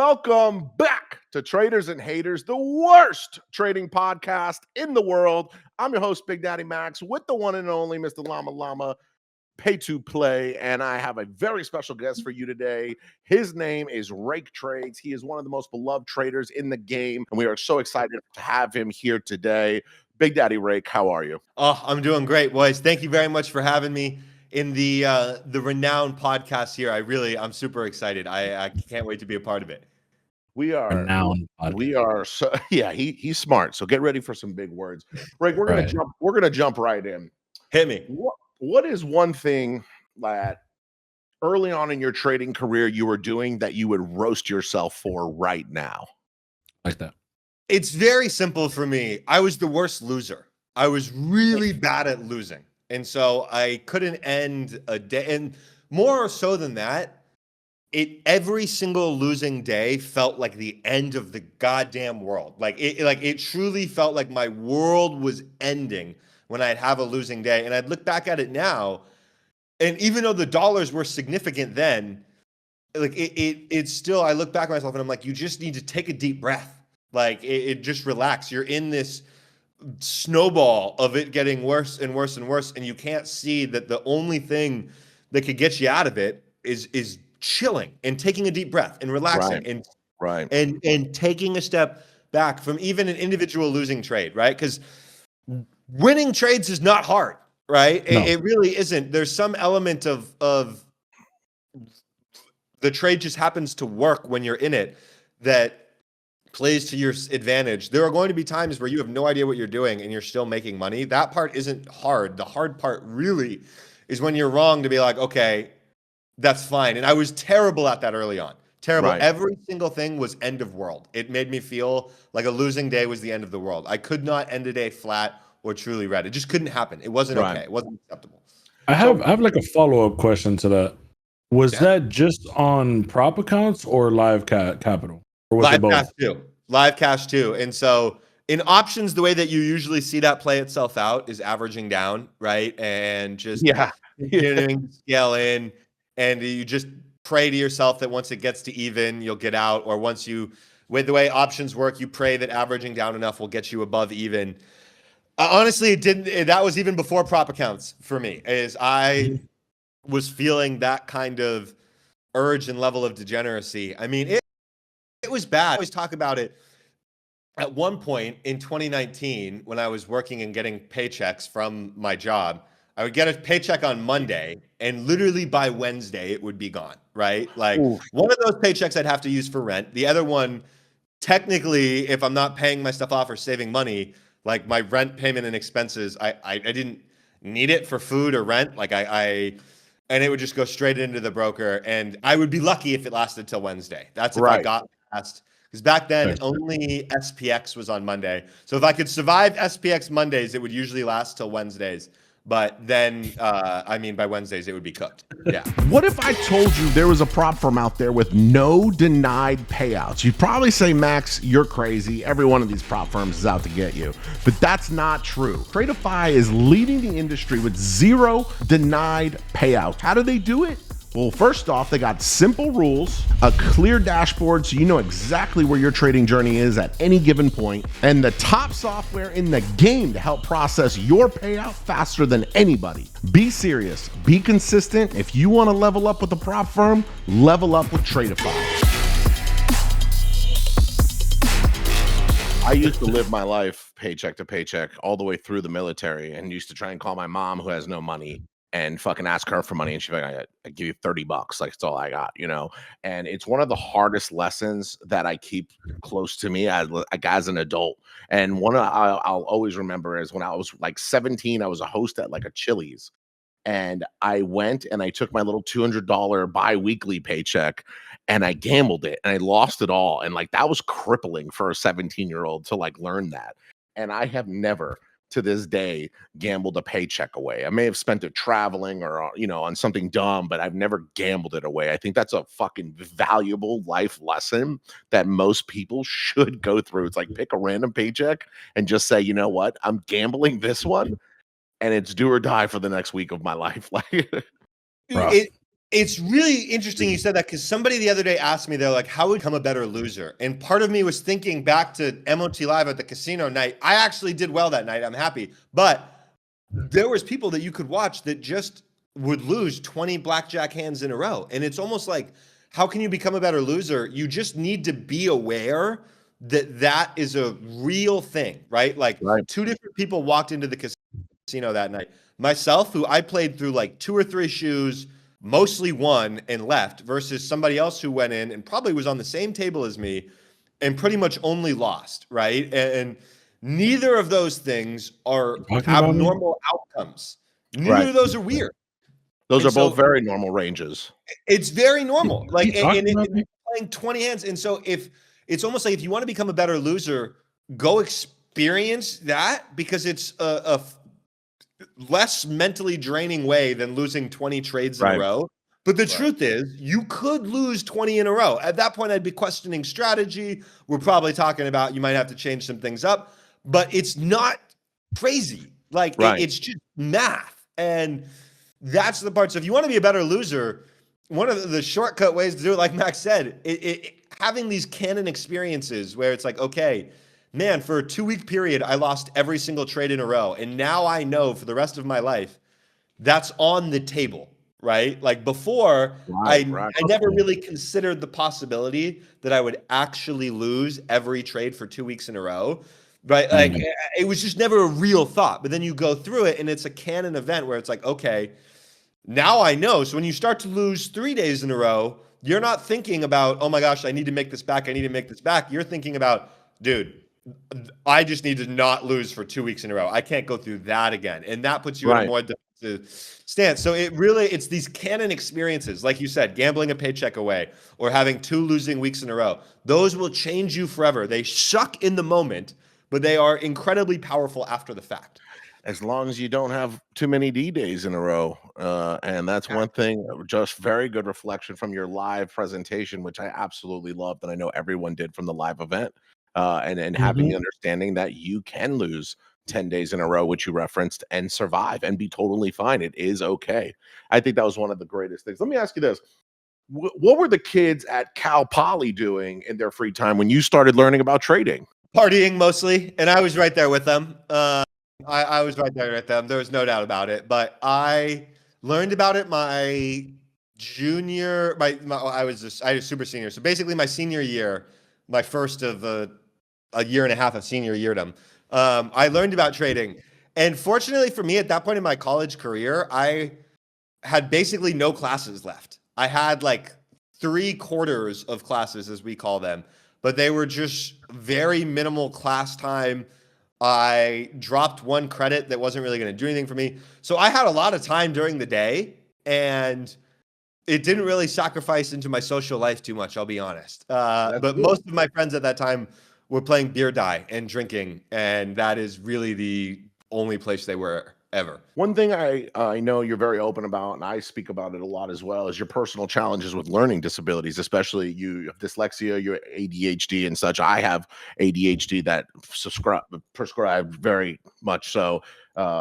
Welcome back to Traders and Haters, the worst trading podcast in the world. I'm your host, Big Daddy Max, with the one and only Mr. Lama, pay to play, and I have a very special guest for you today. His name is Rake Trades. He is one of the most beloved traders in the game, and we are so excited to have him here today. Big Daddy Rake, how are you? Oh, I'm doing great, boys. Thank you very much for having me in the renowned podcast here. I'm super excited. I can't wait to be a part of it. We are so he's smart. So get ready for some big words. Rake, we're gonna jump right in. Hit me. What is one thing that early on in your trading career you were doing that you would roast yourself for right now? Like that. It's very simple for me. I was the worst loser. I was really bad at losing. And so I couldn't end a day. And more so than that, every single losing day felt like the end of the goddamn world. It truly felt like my world was ending when I'd have a losing day. And I'd look back at it now, and even though the dollars were significant then, it's still, I look back at myself and I'm like, you just need to take a deep breath. Just relax. You're in this snowball of it getting worse and worse and worse, and you can't see that the only thing that could get you out of it is chilling and taking a deep breath and relaxing and taking a step back from even an individual losing trade, right? Because winning trades is not hard, right? No. It really isn't. There's some element of the trade just happens to work when you're in it that plays to your advantage. There are going to be times where you have no idea what you're doing and you're still making money. That part isn't hard. The hard part really is when you're wrong to be like, okay, that's fine. And I was terrible at that early on. Terrible. Right. Every single thing was end of world. It made me feel like a losing day was the end of the world. I could not end a day flat or truly red. It just couldn't happen. It wasn't okay. It wasn't acceptable. I have like a follow-up question to that. Was that just on prop accounts or live capital? Or was it both? Live cash too. And so in options, the way that you usually see that play itself out is averaging down, right? And just continuing to scale in, and you just pray to yourself that once it gets to even, you'll get out. Or with the way options work, you pray that averaging down enough will get you above even. Honestly, that was even before prop accounts for me, is I was feeling that kind of urge and level of degeneracy. I mean, it was bad. I always talk about it. At one point in 2019, when I was working and getting paychecks from my job, I would get a paycheck on Monday, and literally by Wednesday, it would be gone, right? One of those paychecks I'd have to use for rent. The other one, technically, if I'm not paying my stuff off or saving money, like my rent payment and expenses, I didn't need it for food or rent. And it would just go straight into the broker, and I would be lucky if it lasted till Wednesday. That's if I got past, because back then only SPX was on Monday. So if I could survive SPX Mondays, it would usually last till Wednesdays. But then, by Wednesdays, it would be cooked. Yeah. What if I told you there was a prop firm out there with no denied payouts? You'd probably say, Max, you're crazy. Every one of these prop firms is out to get you. But that's not true. Tradeify is leading the industry with 0 denied payouts. How do they do it? Well, first off, they got simple rules, a clear dashboard so you know exactly where your trading journey is at any given point, and the top software in the game to help process your payout faster than anybody. Be serious, be consistent. If you want to level up with a prop firm, level up with Tradeify. I used to live my life paycheck to paycheck all the way through the military, and used to try and call my mom, who has no money, and fucking ask her for money, and she'd be like, I give you $30, like it's all I got, and it's one of the hardest lessons that I keep close to me as an adult. And one I'll always remember is when I was like 17, I was a host at like a Chili's, and I went and I took my little $200 bi-weekly paycheck and I gambled it, and I lost it all. And like, that was crippling for a 17-year-old to like learn that. And I have never to this day gambled a paycheck away. I may have spent it traveling or, on something dumb, but I've never gambled it away. I think that's a fucking valuable life lesson that most people should go through. It's like, pick a random paycheck and just say, you know what, I'm gambling this one, and it's do or die for the next week of my life. It's really interesting you said that, because somebody the other day asked me, they're like, how would I become a better loser? And part of me was thinking back to MOT Live at the casino night. I actually did well that night. I'm happy. But there was people that you could watch that just would lose 20 blackjack hands in a row. And it's almost like, how can you become a better loser? You just need to be aware that that is a real thing, right? Like two different people walked into the casino that night. Myself, who I played through like 2 or 3 shoes, mostly won and left, versus somebody else who went in and probably was on the same table as me and pretty much only lost, right? And neither of those things are abnormal outcomes. Neither of those are weird. Those are both very normal ranges. It's very normal. Like, and playing 20 hands. And so if it's almost like, if you want to become a better loser, go experience that, because it's a less mentally draining way than losing 20 trades in a row. But the truth is, you could lose 20 in a row. At that point, I'd be questioning strategy. We're probably talking about you might have to change some things up, but it's not crazy. Like, it's just math. And that's the part. So if you want to be a better loser, one of the shortcut ways to do it, like Max said, having these canon experiences where it's like, okay, man, for a 2-week period, I lost every single trade in a row. And now I know for the rest of my life, that's on the table, right? Like before, I never really considered the possibility that I would actually lose every trade for 2 weeks in a row, right? Like it was just never a real thought. But then you go through it and it's a canon event where it's like, okay, now I know. So when you start to lose 3 days in a row, you're not thinking about, oh my gosh, I need to make this back. I need to make this back. You're thinking about, dude, I just need to not lose for 2 weeks in a row. I can't go through that again. And that puts you in a more defensive stance. So it's these canon experiences, like you said, gambling a paycheck away or having 2 losing weeks in a row. Those will change you forever. They suck in the moment, but they are incredibly powerful after the fact. As long as you don't have too many D-days in a row. And that's one thing, just very good reflection from your live presentation, which I absolutely loved. And I know everyone did from the live event. And having the understanding that you can lose 10 days in a row, which you referenced, and survive and be totally fine. It is okay. I think that was one of the greatest things. Let me ask you this. What were the kids at Cal Poly doing in their free time when you started learning about trading? Partying mostly. And I was right there with them. I was right there with them. There was no doubt about it. But I learned about it my junior, I had a super senior. So basically my senior year, my first of a year and a half of senior yeardom, I learned about trading. And fortunately for me, at that point in my college career, I had basically no classes left. I had like 3/4 of classes, as we call them, but they were just very minimal class time. I dropped 1 credit that wasn't really going to do anything for me. So I had a lot of time during the day, and it didn't really sacrifice into my social life too much, I'll be honest. But most of my friends at that time were playing beer die and drinking, and that is really the only place they were ever. One thing I know you're very open about, and I speak about it a lot as well, is your personal challenges with learning disabilities, especially you have dyslexia, your ADHD and such. I have ADHD that prescribed very much so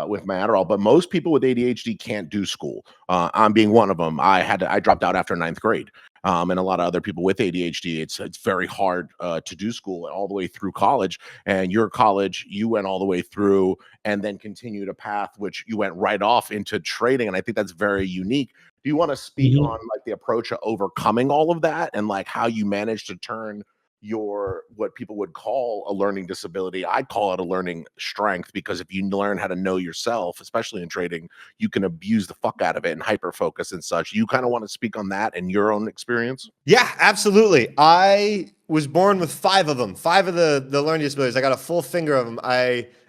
with my Adderall, but most people with ADHD can't do school. I'm being one of them. I dropped out after 9th grade. And a lot of other people with ADHD, it's very hard to do school all the way through college. And your college, you went all the way through and then continued a path which you went right off into trading. And I think that's very unique. Do you want to speak on like the approach of overcoming all of that and like how you managed to turn your what people would call a learning disability? I'd call it a learning strength, because if you learn how to know yourself, especially in trading, you can abuse the fuck out of it and hyper focus and such. You kind of want to speak on that and your own experience? Yeah, absolutely. I was born with 5 of them, 5 of the learning disabilities. I got a full finger of them.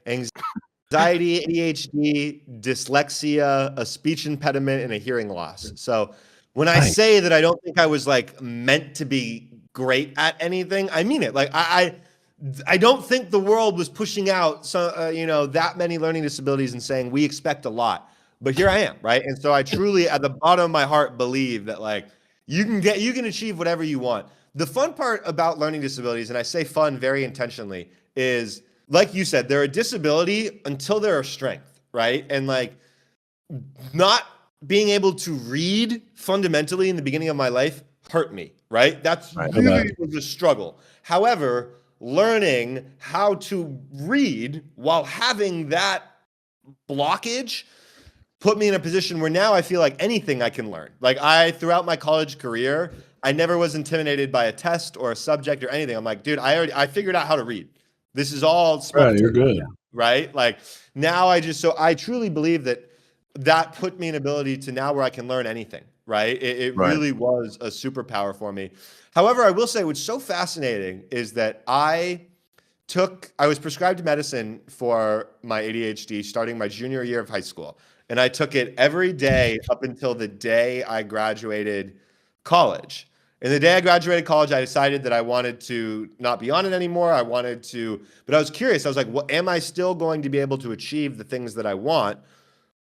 Anxiety, ADHD, dyslexia, a speech impediment, and a hearing loss. So when I say that I don't think I was like meant to be great at anything, I mean it. Like I don't think the world was pushing out that many learning disabilities and saying we expect a lot. But here I am, right? And so I truly, at the bottom of my heart, believe that like you can achieve whatever you want. The fun part about learning disabilities, and I say fun very intentionally, is like you said, they're a disability until they're a strength, right? And like not being able to read fundamentally in the beginning of my life hurt me, right? That's Right. really was a struggle. However, learning how to read while having that blockage put me in a position where now I feel like anything I can learn. Like throughout my college career, I never was intimidated by a test or a subject or anything. I'm like, dude, I figured out how to read. This is all smoke. Right, you're good. Right? Like now I truly believe that put me in ability to now where I can learn anything. Right? It Right. really was a superpower for me. However, I will say what's so fascinating is that I was prescribed medicine for my ADHD starting my junior year of high school. And I took it every day up until the day I graduated college. And the day I graduated college, I decided that I wanted to not be on it anymore. But I was curious. I was like, am I still going to be able to achieve the things that I want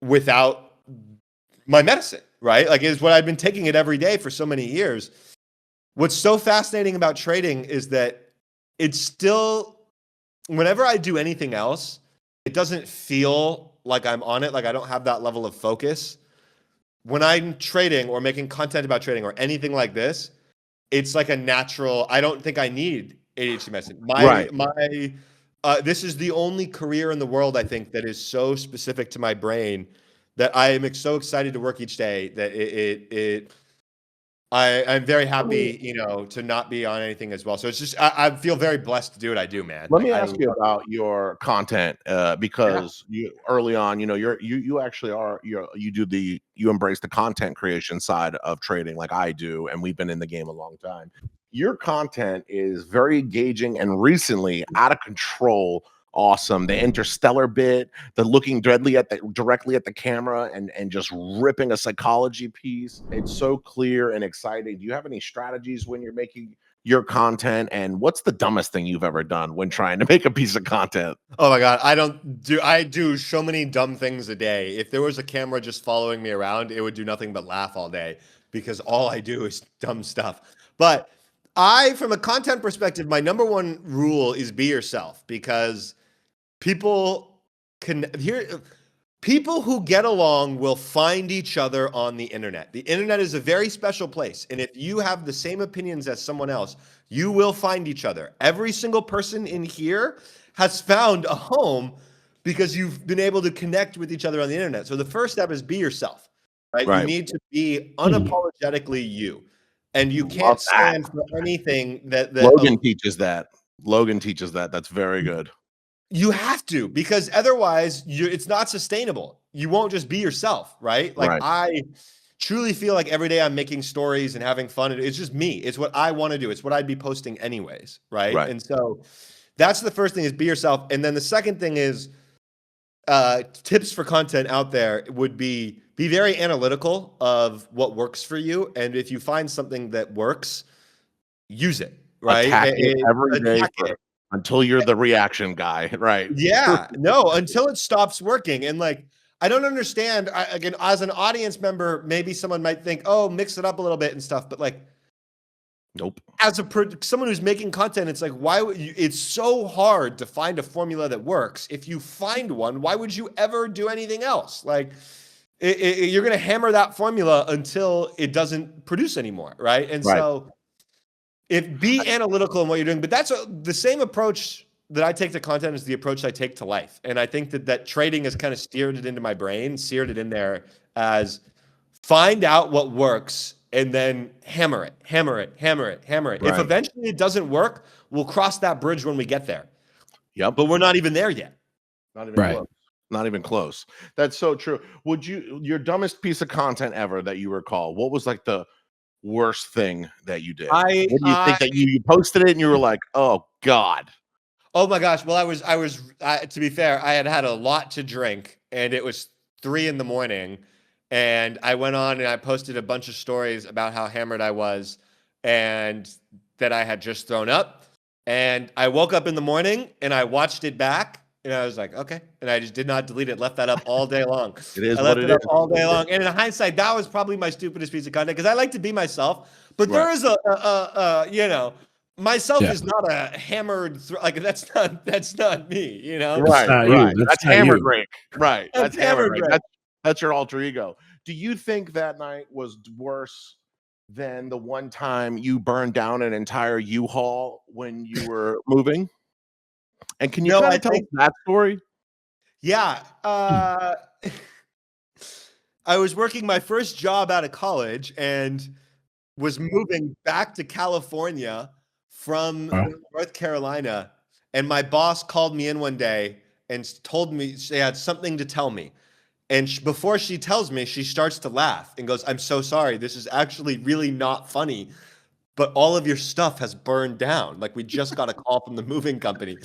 without my medicine, right? Like, is what I've been taking it every day for so many years. What's so fascinating about trading is that it's still, whenever I do anything else, it doesn't feel like I'm on it. Like I don't have that level of focus. When I'm trading or making content about trading or anything like this, it's like a natural, I don't think I need ADHD medicine. This is the only career in the world, I think, that is so specific to my brain that I am so excited to work each day that I'm very happy, to not be on anything as well. So it's just, I feel very blessed to do what I do, man. Let me ask you about your content, because you early on, you embrace the content creation side of trading like I do, and we've been in the game a long time. Your content is very engaging and recently out of control. Awesome. The interstellar bit, the looking directly at the camera and just ripping a psychology piece. It's so clear and exciting. Do you have any strategies when you're making your content, and what's the dumbest thing you've ever done when trying to make a piece of content? Oh my God. I do so many dumb things a day. If there was a camera just following me around, it would do nothing but laugh all day because all I do is dumb stuff. But from a content perspective, my number one rule is be yourself, because people who get along will find each other on the internet. The internet is a very special place. And if you have the same opinions as someone else, you will find each other. Every single person in here has found a home because you've been able to connect with each other on the internet. So the first step is be yourself, right? You need to be unapologetically you. And you can't stand for anything that Logan teaches that. That's very good. You have to, because otherwise it's not sustainable. You won't just be yourself, right? Like I truly feel like every day I'm making stories and having fun. It's just me. It's what I want to do. It's what I'd be posting anyways, right? And so that's the first thing, is be yourself. And then the second thing is tips for content out there would be very analytical of what works for you. And if you find something that works, use it, right? Attack it every day until you're the reaction guy, right? Yeah, no, until it stops working. And like, I don't understand. Again, as an audience member, maybe someone might think, oh, mix it up a little bit and stuff. But like, nope. As someone who's making content, it's like, it's so hard to find a formula that works. If you find one, why would you ever do anything else? Like, you're going to hammer that formula until it doesn't produce anymore, right? And so be analytical in what you're doing. But that's the same approach that I take to content is the approach I take to life. And I think that trading has kind of seared it into my brain, seared it in there as find out what works and then hammer it. Right. If eventually it doesn't work, we'll cross that bridge when we get there. Yep. But we're not even there yet. Not even close. Not even close. That's so true. Your dumbest piece of content ever that you recall, what was like the worst thing that you did? What do you think that you posted it and you were like, oh God? Oh my gosh. Well, I was to be fair, I had a lot to drink and it was 3 a.m. and I went on and I posted a bunch of stories about how hammered I was and that I had just thrown up. And I woke up in the morning and I watched it back and I was like, okay. And I just did not delete it, left that up all day long. It is I left it up all day long. And in hindsight, that was probably my stupidest piece of content because I like to be myself. But there is myself is not a hammered, that's not me, you know? Right. That's hammered Rick. Right. That's hammered Rick. That's your alter ego. Do you think that night was worse than the one time you burned down an entire U-Haul when you were moving? And can you No, kind I of tell us think, that story? yeah. I was working my first job out of college and was moving back to California from North Carolina. And my boss called me in one day and told me she had something to tell me. And before she tells me, she starts to laugh and goes, "I'm so sorry. This is actually really not funny, but all of your stuff has burned down. Like, we just got a call from the moving company."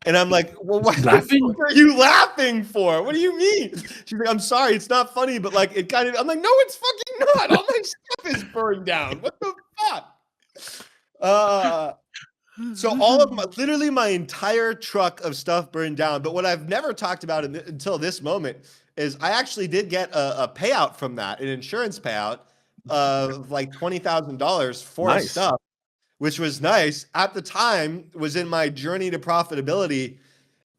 And I'm like, "Well, what the fuck are you laughing for? What do you mean?" She's like, "I'm sorry, it's not funny, but like it kind of." I'm like, "No, it's fucking not. All my stuff is burned down. What the fuck?" So all of literally my entire truck of stuff burned down. But what I've never talked about until this moment is I actually did get a payout from that, an insurance payout of like $20,000 for stuff, which was nice. At the time, was in my journey to profitability.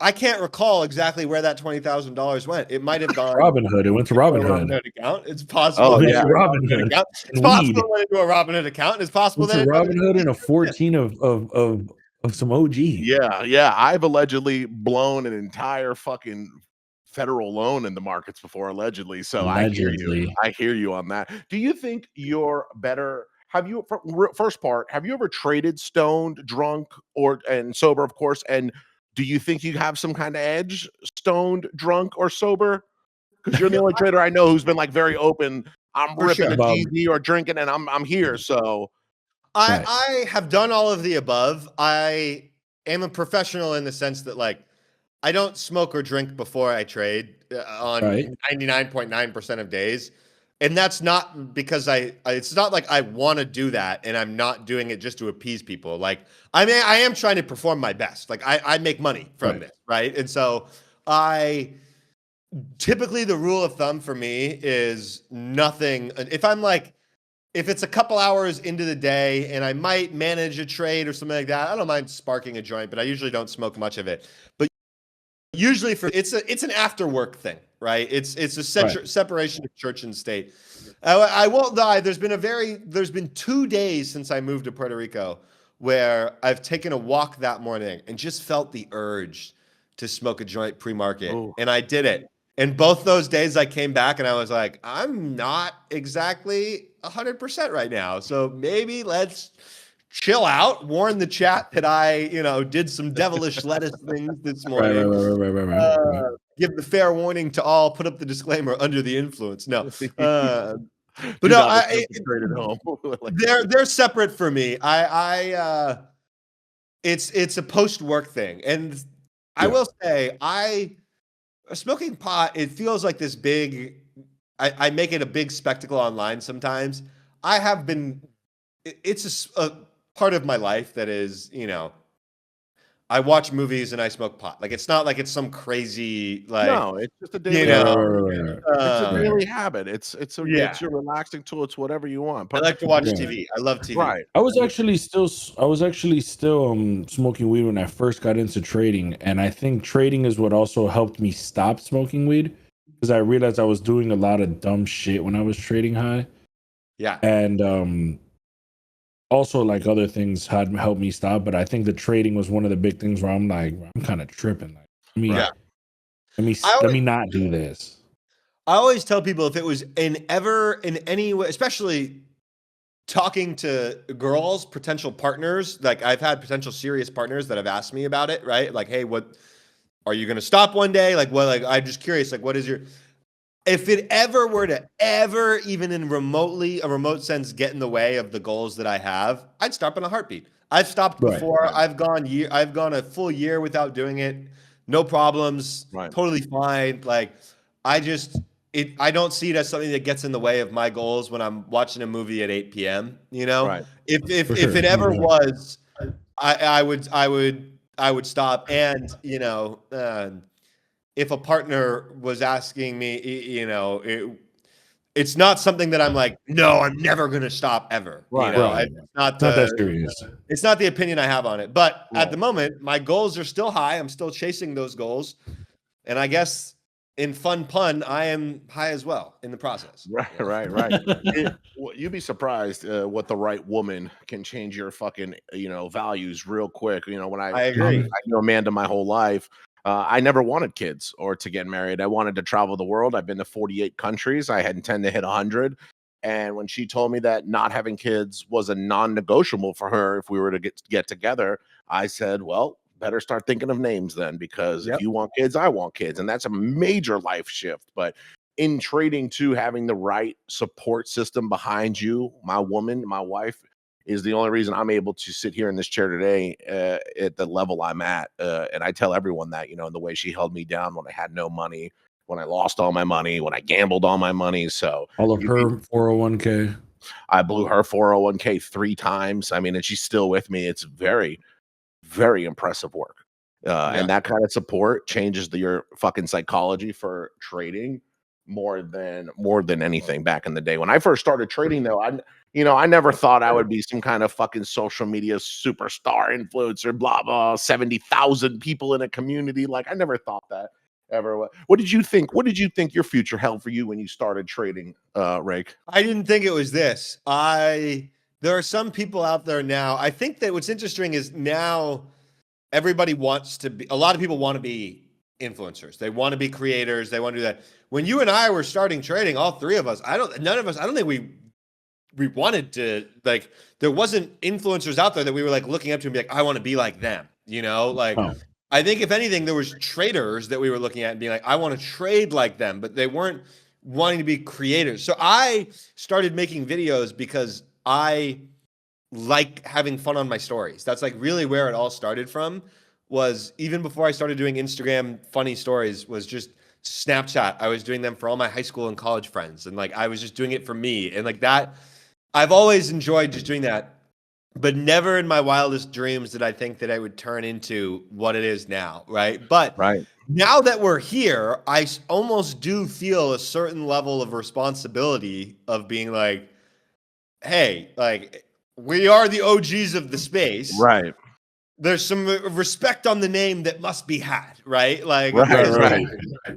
I can't recall exactly where that $20,000 went. It might have gone Robinhood. It went to Robinhood account. It's possible. Oh, yeah. Robinhood. Account. It's possible it went into a Robinhood account. It's possible that it Robinhood and a 14 of some OG. Yeah. I've allegedly blown an entire fucking federal loan in the markets before, allegedly. So Allegedly. I hear you on that. Do you think you're better? Have you, first part, have you ever traded stoned, drunk, and sober, of course? And do you think you have some kind of edge, stoned, drunk, or sober? Because you're the only trader I know who's been like very open. I'm ripping a GZ or drinking, and I'm here. So I have done all of the above. I am a professional in the sense that, like, I don't smoke or drink before I trade on 99.9% of days. And that's not because it's not like I want to do that and I'm not doing it just to appease people. Like, I am trying to perform my best. Like, I make money from this, right? And so typically the rule of thumb for me is nothing. If it's a couple hours into the day and I might manage a trade or something like that, I don't mind sparking a joint, but I usually don't smoke much of it. But usually it's an after work thing, right? It's a separation of church and state. I won't lie. There's been 2 days since I moved to Puerto Rico where I've taken a walk that morning and just felt the urge to smoke a joint pre-market, and I did it. And both those days I came back and I was like, I'm not exactly 100% right now. So maybe let's chill out. Warn the chat that I, did some devilish lettuce things this morning. Right. Give the fair warning to all. Put up the disclaimer under the influence. No, but no, they're separate for me. It's a post work thing, and I will say smoking pot, it feels like this big, I make it a big spectacle online sometimes. It's a part of my life that is, I watch movies and I smoke pot. Like, it's not like it's some crazy, like, no, it's just a daily, it's a daily habit. It's your relaxing tool. It's whatever you want. I like to watch TV. I love TV. Right. I was actually still smoking weed when I first got into trading, and I think trading is what also helped me stop smoking weed, because I realized I was doing a lot of dumb shit when I was trading high. Yeah. And also, like, other things had helped me stop, but I think the trading was one of the big things where I'm like, I'm kind of tripping. Like, let me not do this. I always tell people, if it was in any way, especially talking to girls, potential partners, like, I've had potential serious partners that have asked me about it, right? Like, hey, what are you going to stop one day? Like, what? Like, I'm just curious. Like, what is if it ever were to even in a remote sense, get in the way of the goals that I have, I'd stop in a heartbeat. I've stopped before. Right. I've gone a full year without doing it. No problems. Right. Totally fine. Like, I don't see it as something that gets in the way of my goals when I'm watching a movie at 8 p.m. Right. If it ever was, I would stop. And, if a partner was asking me, it's not something that I'm like, no, I'm never going to stop ever. Right. It's not that serious. It's not the opinion I have on it. But at the moment, my goals are still high. I'm still chasing those goals. And I guess in fun pun, I am high as well in the process. Right. You'd be surprised what the right woman can change your fucking values real quick. When I agree. I knew Amanda my whole life. I never wanted kids or to get married. I wanted to travel the world. I've been to 48 countries. I had intend to hit 100. And when she told me that not having kids was a non-negotiable for her if we were to get together, I said, well, better start thinking of names then, because if you want kids, I want kids. And that's a major life shift. But in trading too, having the right support system behind you, my woman, my wife, is the only reason I'm able to sit here in this chair today at the level I'm at. And I tell everyone that, in the way she held me down when I had no money, when I lost all my money, when I gambled all my money. So all of her 401k. I blew her 401k 3 times. I mean, and she's still with me. It's very, very impressive work. And that kind of support changes your fucking psychology for trading more than anything back in the day. When I first started trading though, I never thought I would be some kind of fucking social media superstar influencer, blah, blah, 70,000 people in a community. Like I never thought that ever. What did you think? What did you think your future held for you when you started trading, Rake? I didn't think it was this. There are some people out there now. I think that what's interesting is now everybody wants to be, a lot of people want to be influencers. They want to be creators. They want to do that. When you and I were starting trading, all three of us, I don't think we wanted to, like, there wasn't influencers out there that we were like looking up to and be like, I want to be like them, I think if anything, there was traders that we were looking at and being like, I want to trade like them, but they weren't wanting to be creators. So I started making videos because I like having fun on my stories. That's like really where it all started from. Was even before I started doing Instagram funny stories, was just Snapchat. I was doing them for all my high school and college friends. And like, I was just doing it for me. And like that, I've always enjoyed just doing that, but never in my wildest dreams did I think that I would turn into what it is now. Right. But now that we're here, I almost do feel a certain level of responsibility of being like, hey, like, we are the OGs of the space. Right. There's some respect on the name that must be had, right? Like, right.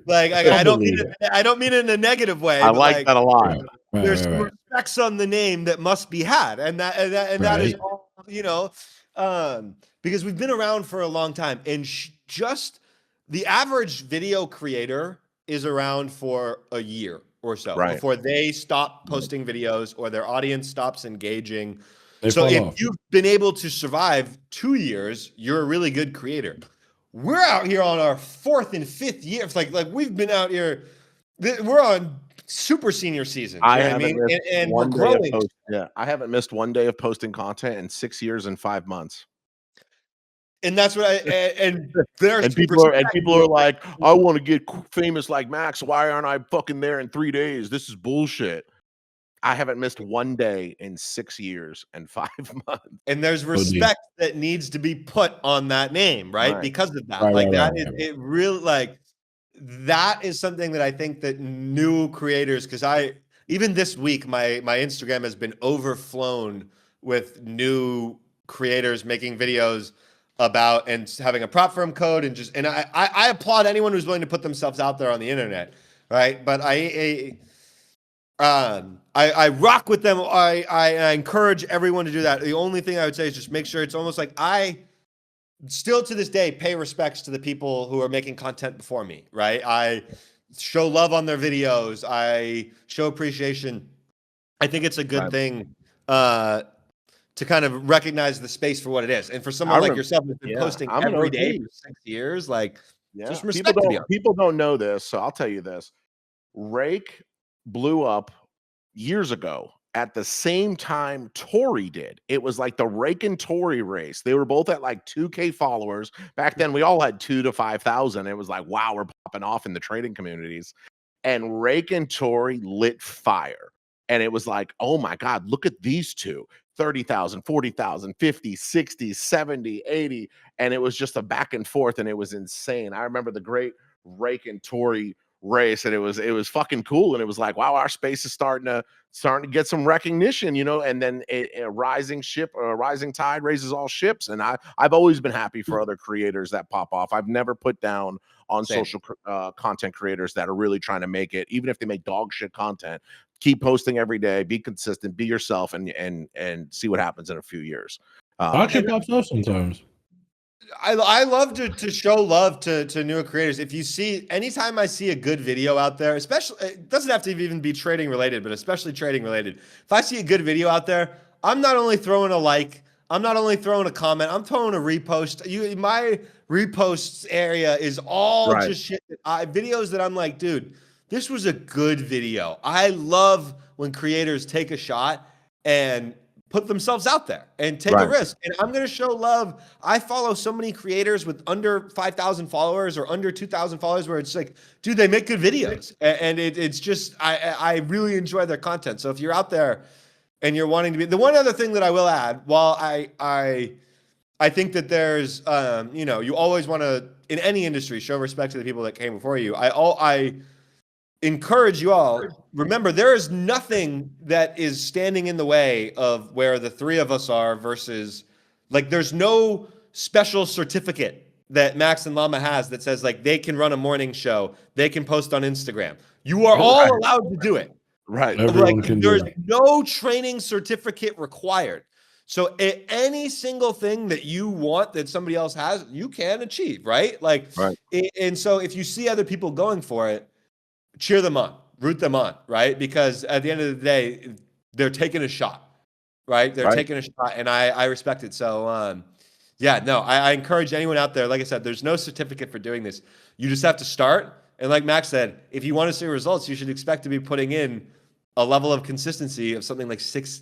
Like, I don't mean it in a negative way. I like that a lot. There's some respects on the name that must be had, and that is all, because we've been around for a long time, and just the average video creator is around for a year or so before they stop posting videos or their audience stops engaging. So if you've been able to survive 2 years, you're a really good creator. We're out here on our 4th and 5th year. It's like we've been out here. We're on super senior season. And we're growing. I haven't missed one day of posting content in 6 years and 5 months. And that's what people are like, I want to get famous like Max. Why aren't I fucking there in 3 days? This is bullshit. I haven't missed one day in 6 years and 5 months. And there's respect that needs to be put on that name, right? Because of that. It really, like, that is something that I think that new creators, because even this week, my Instagram has been overflown with new creators making videos about and having a prop firm code, and I applaud anyone who's willing to put themselves out there on the internet, right? But I rock with them. I encourage everyone to do that. The only thing I would say is just make sure it's almost like I still to this day pay respects to the people who are making content before me, right? I show love on their videos. I show appreciation. I think it's a good thing to kind of recognize the space for what it is. And for someone like yourself who's been posting every day for 6 years, like, just respect. People don't know this, so I'll tell you this. Rake blew up years ago at the same time Tori did. It was like the Rake and Tori race. They were both at like 2K followers. Back then, we all had 2,000 to 5,000. It was like, wow, we're popping off in the trading communities. And Rake and Tori lit fire. And it was like, oh my God, look at these two. 30,000, 40,000, 50, 60, 70, 80. And it was just a back and forth, and it was insane. I remember the great Rake and Tori race, and it was fucking cool, and it was like, wow, our space is starting to get some recognition, you know. And then a rising tide raises all ships, and I've always been happy for other creators that pop off. I've never put down on social content creators that are really trying to make it, even if they make dog shit content. Keep posting every day, be consistent, be yourself, and see what happens in a few years. Dog shit pops off sometimes. I love to show love to newer creators. If you see, anytime I see a good video out there, especially, it doesn't have to even be trading related, but especially trading related. If I see a good video out there, I'm not only throwing a like, I'm not only throwing a comment, I'm throwing a repost. My reposts area is all just shit videos that I'm like, dude, this was a good video. I love when creators take a shot and put themselves out there and take a risk. And I'm going to show love. I follow so many creators with under 5,000 followers or under 2,000 followers where it's like, dude, they make good videos. And it's just, I really enjoy their content. So if you're out there and you're wanting to be, the one other thing that I will add, while I think that there's, you know, you always want to, in any industry, show respect to the people that came before you. I encourage you all, remember, there is nothing that is standing in the way of where the three of us are versus, like, there's no special certificate that Max and Lama has that says, like, they can run a morning show, they can post on Instagram. You are all allowed to do it. Right. Everyone can do it. There's no training certificate required. So any single thing that you want that somebody else has, you can achieve, right? Like, and so if you see other people going for it, cheer them on, root them on, right? Because at the end of the day, they're taking a shot, right? They're taking a shot, and I respect it. So, yeah, no, I encourage anyone out there. Like I said, there's no certificate for doing this. You just have to start. And like Max said, if you want to see results, you should expect to be putting in a level of consistency of something like 6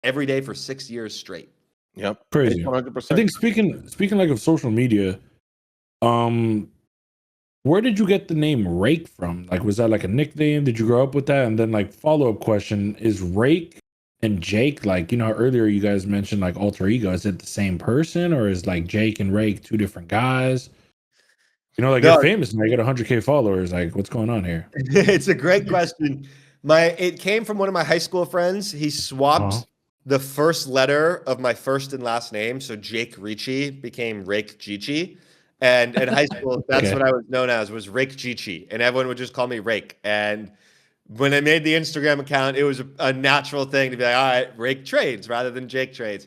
every day for 6 years straight. Yep, crazy. 100%. I think speaking like of social media, where did you get the name Rake from? Like, was that like a nickname? Did you grow up with that? And then, like, follow-up question, is Rake and Jake, like, you know, earlier you guys mentioned like alter ego, is it the same person, or is like Jake and Rake two different guys? You know, like, you're famous and I get 100K followers. Like, what's going on here? It's a great question. It came from one of my high school friends. He swapped the first letter of my first and last name. So Jake Ricci became Rake Gici. And in high school, that's what I was known as, was Rake Gici. And everyone would just call me Rake. And when I made the Instagram account, it was a natural thing to be like, all right, Rake Trades rather than Jake Trades.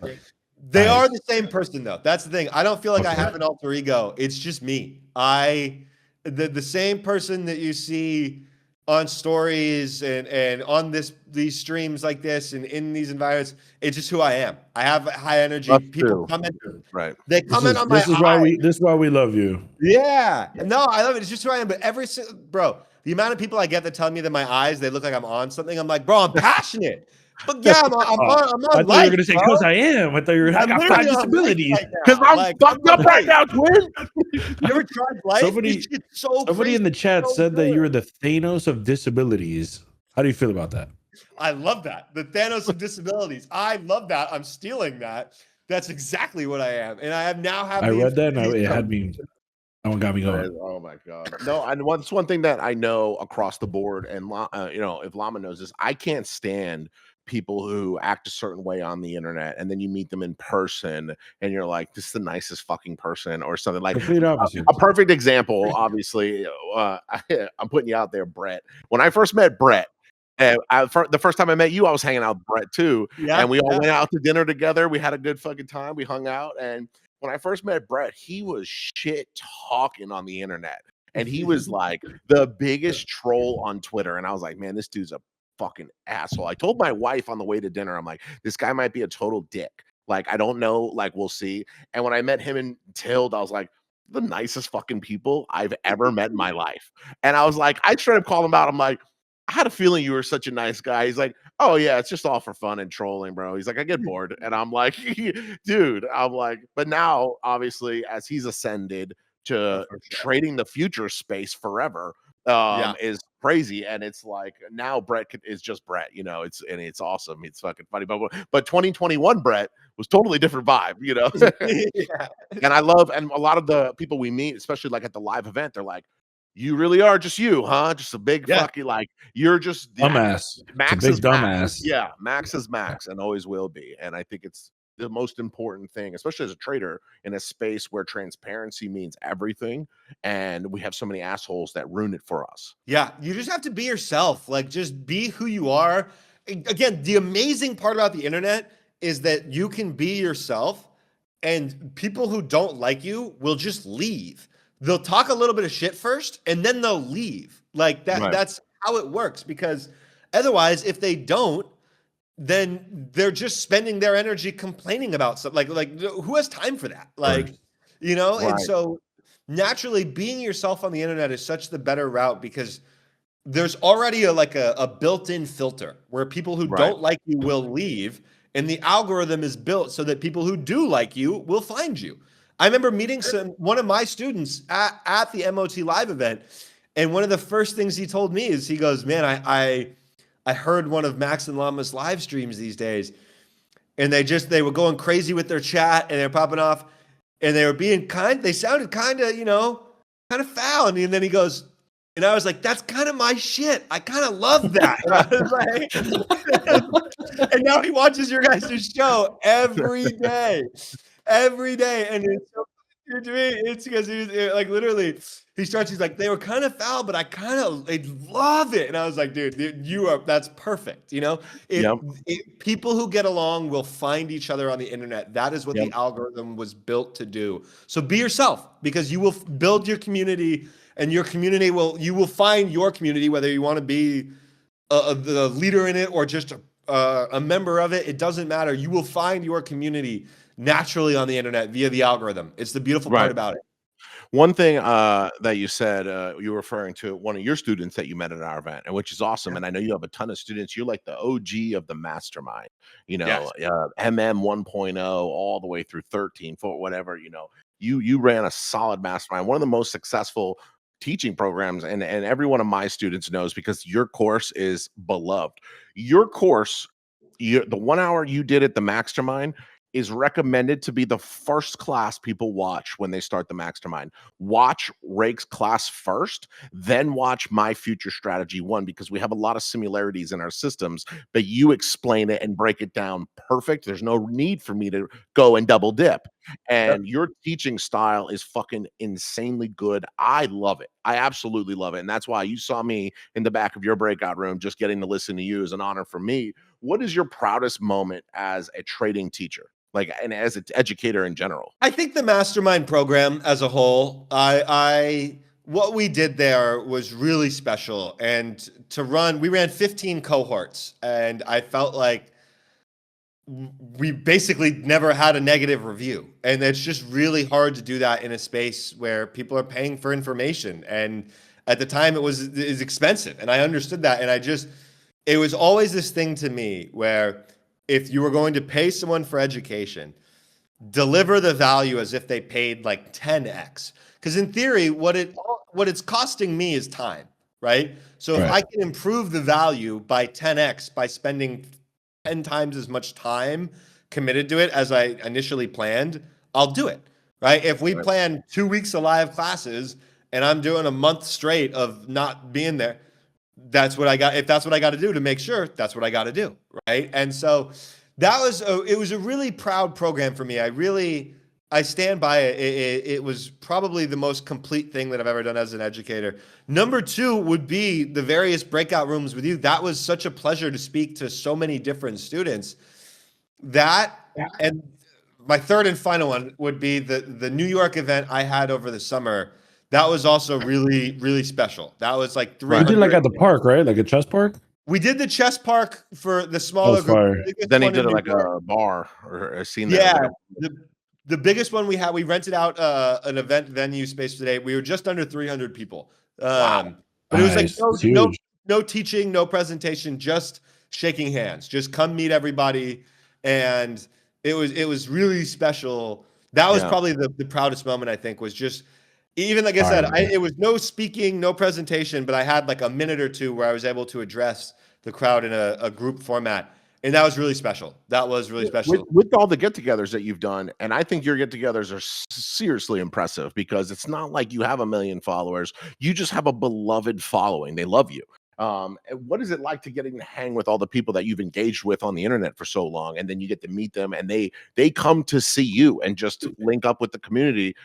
They are the same person, though. That's the thing. I don't feel like I have an alter ego. It's just me. The same person that you see on stories and on these streams like this and in these environments, it's just who I am. I have high energy. That's people true. comment. Right. They comment on my this is why we love you. Yeah. No, I love it. It's just who I am. But bro, the amount of people I get that tell me that my eyes, they look like I'm on something. I'm like, bro, I'm passioneate. But yeah, I'm on I thought you were going to say, because I am. I thought you were going to say, I got 5 disabilities. Because I'm fucked up right now, twin. You ever tried life? Somebody in the chat said that you're the Thanos of disabilities. How do you feel about that? I love that. The Thanos of disabilities. I love that. I'm stealing that. That's exactly what I am. And I have now have. I read that and it had me. That one got me going. Oh my god! No, it's one thing that I know across the board, and you know, if Lama knows this, I can't stand people who act a certain way on the internet, and then you meet them in person, and you're like, "This is the nicest fucking person," or something like. A perfect example, obviously. I'm putting you out there, Brett. When I first met Brett. The first time I met you, I was hanging out with Brett too, and we all went out to dinner together. We had a good fucking time. We hung out, and when I first met Brett, he was shit talking on the internet, and he was like the biggest troll on Twitter. And I was like, man, this dude's a fucking asshole. I told my wife on the way to dinner, I'm like, this guy might be a total dick. Like, I don't know, like, we'll see. And when I met him and Tild, I was like, the nicest fucking people I've ever met in my life. And I was like, I straight up called him out. I'm like, I had a feeling you were such a nice guy. He's like, oh yeah, it's just all for fun and trolling, bro. He's like, I get bored. And I'm like, dude, I'm like, but now obviously as he's ascended to trading the future space forever, is crazy. And it's like, now Brett is just Brett, you know, it's awesome. It's fucking funny. But 2021 Brett was totally different vibe, you know? And I love, and a lot of the people we meet, especially like at the live event, they're like, You really are just you, huh? Just a big fucking like you're just dumbass. Max it's a big is dumbass. Max. Yeah, Max is Max and always will be. And I think it's the most important thing, especially as a trader in a space where transparency means everything. And we have so many assholes that ruin it for us. Yeah, you just have to be yourself. Like, just be who you are. Again, the amazing part about the internet is that you can be yourself, and people who don't like you will just leave. They'll talk a little bit of shit first, and then they'll leave. Like that. Right. That's how it works. Because otherwise, if they don't, then they're just spending their energy complaining about something. Like who has time for that? Like, you know. Right. And so naturally, being yourself on the internet is such the better route, because there's already a built-in filter where people who don't like you will leave, and the algorithm is built so that people who do like you will find you. I remember meeting one of my students at the MOT Live event, and one of the first things he told me is, he goes, "Man, I heard one of Max and Lama's live streams these days, and they were going crazy with their chat, and they're popping off, and they were being kind. They sounded kind of foul." And then he goes, and I was like, "That's kind of my shit. I kind of love that." And I was like, and now he watches your guys' show every day, and it's so weird to me. It's because he's like, literally, he's like, "They were kind of foul, but I love it." And I was like, "Dude, that's perfect." You know, people who get along will find each other on the internet. That is what the algorithm was built to do. So be yourself, because you will build your community, and your community you will find your community, whether you want to be the leader in it or just a member of it. It doesn't matter. You will find your community naturally on the internet via the algorithm. It's the beautiful part about it. One thing that you said, you were referring to one of your students that you met at our event, and which is awesome. And I know you have a ton of students. You're like the OG of the mastermind, MM 1.0 all the way through 13, for whatever, you ran a solid mastermind, one of the most successful teaching programs. And every one of my students knows, because your course is beloved. Your course, the 1 hour you did at the mastermind is recommended to be the first class people watch when they start the mastermind. Watch Rake's class first, then watch My Future Strategy 1, because we have a lot of similarities in our systems, but you explain it and break it down perfect. There's no need for me to go and double dip. And your teaching style is fucking insanely good. I love it. I absolutely love it. And that's why you saw me in the back of your breakout room. Just getting to listen to you is an honor for me. What is your proudest moment as a trading teacher? Like, and as an educator in general? I think the mastermind program as a whole, what we did there was really special. And we ran 15 cohorts, and I felt like we basically never had a negative review. And it's just really hard to do that in a space where people are paying for information. And at the time is expensive. And I understood that. And it was always this thing to me where, if you were going to pay someone for education, deliver the value as if they paid like 10x. Because in theory, what it's costing me is time, right? So if I can improve the value by 10x by spending 10 times as much time committed to it as I initially planned, I'll do it, right? If we plan 2 weeks of live classes and I'm doing a month straight of not being there, that's what I got. If that's what I got to do to make sure, that's what I got to do, right? And so it was a really proud program for me. I stand by it. It was probably the most complete thing that I've ever done as an educator. Number two would be the various breakout rooms with you. That was such a pleasure to speak to so many different students. And my third and final one would be the New York event I had over the summer. That was also really, really special. That was like 300. You did like at the park, right? Like a chess park? We did the chess park for the smaller group. Then he did it like a bar or a scene. Yeah. The biggest one we had, we rented out an event venue space today. We were just under 300 people. But it was like no teaching, no presentation, just shaking hands. Just come meet everybody. And it was really special. That was probably the proudest moment, I think, was just, even like I said, it was no speaking, no presentation, but I had like a minute or two where I was able to address the crowd in a group format. And that was really special. That was really special. With all the get-togethers that you've done, and I think your get-togethers are seriously impressive because it's not like you have 1 million followers. You just have a beloved following. They love you. What is it like to getting to hang with all the people that you've engaged with on the internet for so long, and then you get to meet them, and they come to see you and just link up with the community?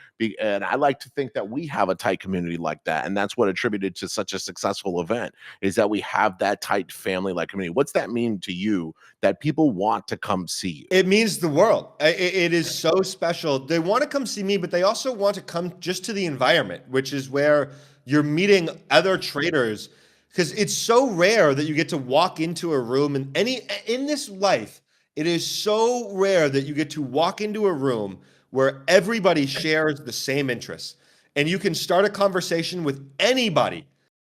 And I like to think that we have a tight community like that, and that's what attributed to such a successful event is that we have that tight family-like community. What's that mean to you that people want to come see you? It means the world. It is so special. They want to come see me, but they also want to come just to the environment, which is where you're meeting other traders. Because it's so rare that you get to walk into a room in this life, it is so rare that you get to walk into a room where everybody shares the same interests. And you can start a conversation with anybody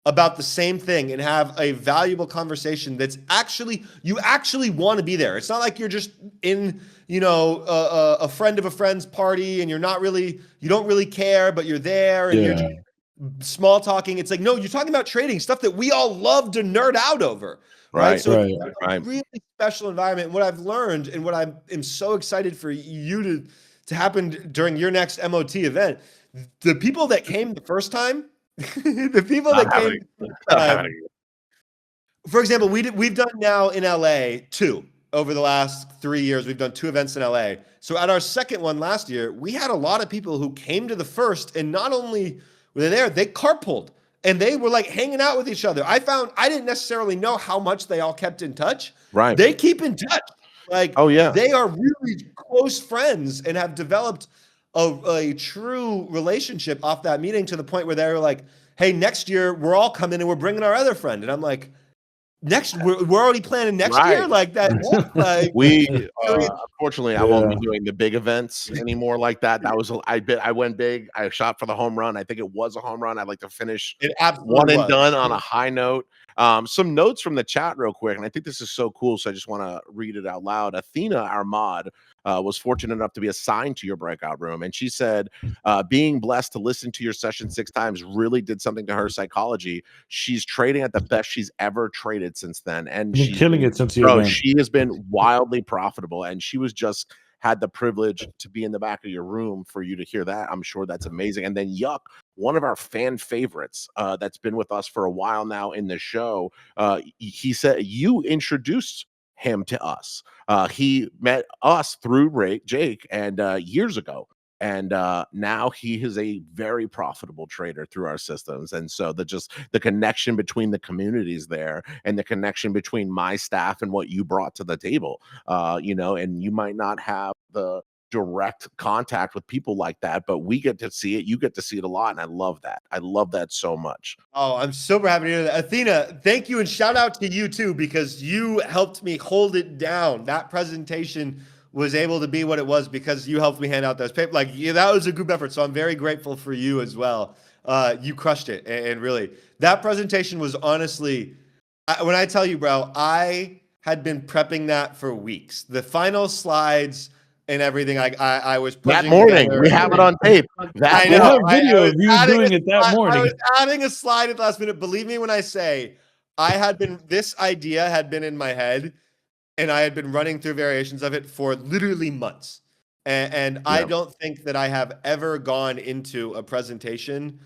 about the same thing and have a valuable conversation that's you actually want to be there. It's not like you're just in, a friend of a friend's party and you don't really care, but you're there and you're just small talking. It's like, no, you're talking about trading, stuff that we all love to nerd out over. Right. So it's a really special environment. And what I've learned and what I am so excited for you to happen during your next MOT event, the people that came the first time, for example, we've done now in LA 2 over the last 3 years. We've done 2 events in LA. So at our second one last year, we had a lot of people who came to the first, and not only were they there, they carpooled and they were like hanging out with each other. I didn't necessarily know how much they all kept in touch. Right. They keep in touch. Like, oh yeah, they are really close friends and have developed a true relationship off that meeting to the point where they're like, hey, next year we're all coming and we're bringing our other friend. And I'm like, we're already planning next year like that. Like, we unfortunately I won't be doing the big events anymore like that. That was I went big. I shot for the home run. I think it was a home run. I'd like to finish one and done on a high note. Some notes from the chat real quick, and I think this is so cool, so I just want to read it out loud. Athena, our mod, was fortunate enough to be assigned to your breakout room, and she said being blessed to listen to your session 6 times really did something to her psychology. She's trading at the best she's ever traded since then, and she's killing it since she has been wildly profitable, and she was just had the privilege to be in the back of your room for you to hear that. I'm sure that's amazing. And then Yuck, one of our fan favorites that's been with us for a while now in the show, he said you introduced him to us. He met us through Jake and years ago. And now he is a very profitable trader through our systems. And so the connection between the communities there and the connection between my staff and what you brought to the table, and you might not have the direct contact with people like that, but we get to see it. You get to see it a lot. And I love that. I love that so much. Oh, I'm super happy to hear that. Athena, thank you. And shout out to you too, because you helped me hold it down. That presentation was able to be what it was because you helped me hand out those papers. Like, that was a group effort. So I'm very grateful for you as well. You crushed it. And really, that presentation was honestly, when I tell you, bro, I had been prepping that for weeks. The final slides and everything, I was that morning. We have it on tape. I know. Video of you doing it that morning. I was adding a slide at the last minute. Believe me when I say, this idea had been in my head, and I had been running through variations of it for literally months. And I don't think that I have ever gone into a presentation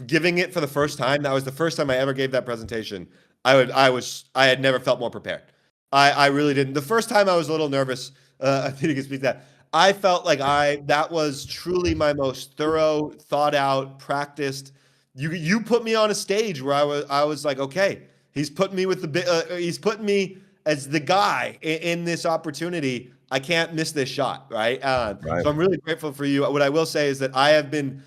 giving it for the first time. That was the first time I ever gave that presentation. I had never felt more prepared. I really didn't. The first time I was a little nervous. I think you can speak that. I felt like that was truly my most thorough, thought out, practiced. You put me on a stage where I was like, okay, he's putting me he's putting me as the guy in this opportunity. I can't miss this shot, right? So I'm really grateful for you. What I will say is that I have been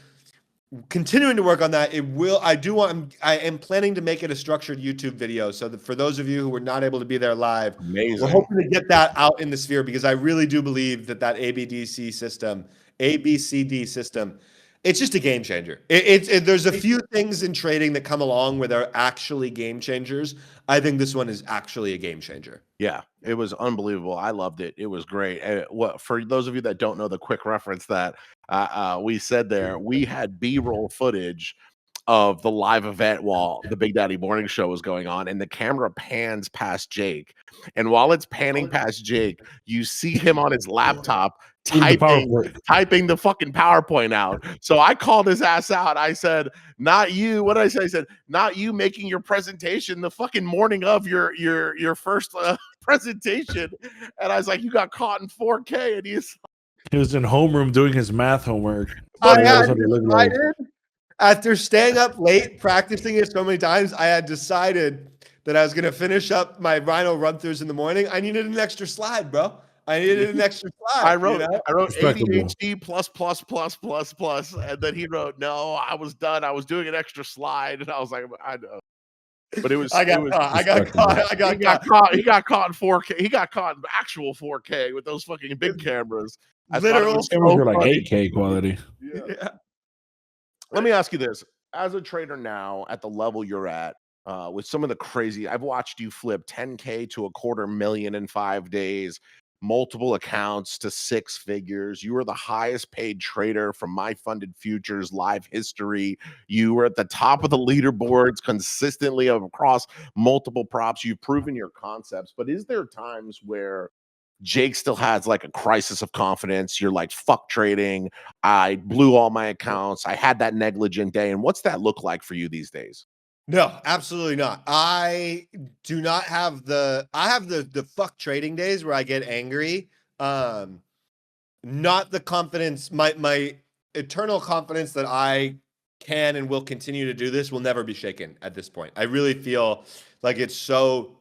continuing to work on that. I am planning to make it a structured YouTube video. So that for those of you who were not able to be there live, we're hoping to get that out in the sphere, because I really do believe that ABCD system, it's just a game changer. There's a few things in trading that come along where they're actually game changers. I think this one is actually a game changer. Yeah, it was unbelievable. I loved it. It was great. For those of you that don't know the quick reference that we said there, we had B-roll footage of the live event while the Big Daddy Morning Show was going on, and the camera pans past Jake. And while it's panning past Jake, you see him on his laptop typing the fucking PowerPoint out. So I called his ass out. I said, "Not you." What did I say? I said, "Not you making your presentation the fucking morning of your first presentation." And I was like, "You got caught in 4K." And he was in homeroom doing his math homework. I did. After staying up late practicing it so many times, I had decided that I was going to finish up my Rhino run-throughs in the morning. I needed an extra slide, bro. I needed an extra slide. I wrote ADHD plus, and then he wrote, "No, I was done. I was doing an extra slide," and I was like, "I know." But it was. I got caught. He got caught in 4K. He got caught in actual 4K with those fucking big cameras. Literal cameras were like 8K quality. Yeah. Let me ask you this: as a trader now, at the level you're at, with some of the crazy, I've watched you flip 10K to $250,000 in 5 days, multiple accounts to 6 figures. You were the highest paid trader from My Funded Futures live history. You were at the top of the leaderboards consistently across multiple props. You've proven your concepts, but is there times where Jake still has like a crisis of confidence? You're like, fuck trading. I blew all my accounts. I had that negligent day. And what's that look like for you these days? No, absolutely not. I do not have I have the fuck trading days where I get angry. Not the confidence, my eternal confidence that I can and will continue to do this will never be shaken at this point. I really feel like it's so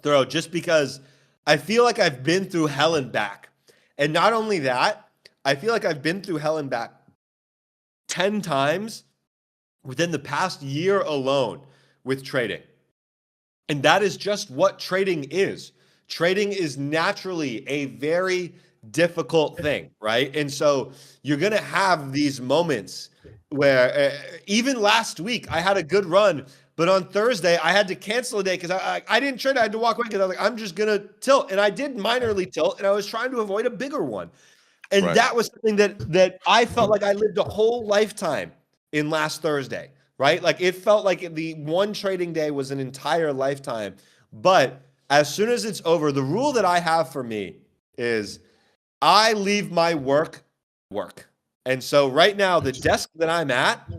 thorough just because I feel like I've been through hell and back. And not only that, I feel like I've been through hell and back 10 times within the past year alone with trading. And that is just what trading is. Trading is naturally a very difficult thing, right? And so you're going to have these moments where even last week I had a good run, but on Thursday I had to cancel a day because I didn't trade. I had to walk away because I was like, I'm just going to tilt. And I did minorly tilt, and I was trying to avoid a bigger one. And that was something that I felt like I lived a whole lifetime in last Thursday, right? Like it felt like the one trading day was an entire lifetime. But as soon as it's over, the rule that I have for me is I leave my work. And so right now, the desk that I'm at,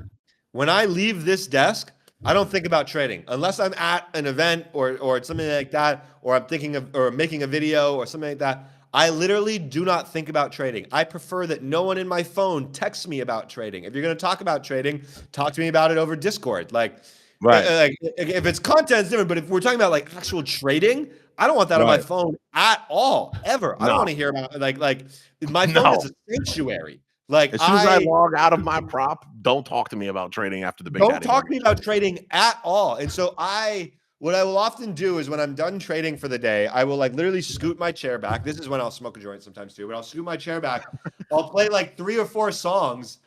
when I leave this desk, I don't think about trading unless I'm at an event or something like that, or I'm thinking of or making a video or something like that. I literally do not think about trading. I prefer that no one in my phone texts me about trading. If you're going to talk about trading, talk to me about it over Discord. Like if it's content, it's different. But if we're talking about like actual trading, I don't want that on my phone at all, ever. I don't want to hear about like my phone is a sanctuary. Like as soon as I log out of my prop, don't talk to me about trading after the big Don't talk to me about trading at all. And so what I will often do is when I'm done trading for the day, I will like literally scoot my chair back. This is when I'll smoke a joint sometimes too, but I'll scoot my chair back. I'll play like 3 or 4 songs,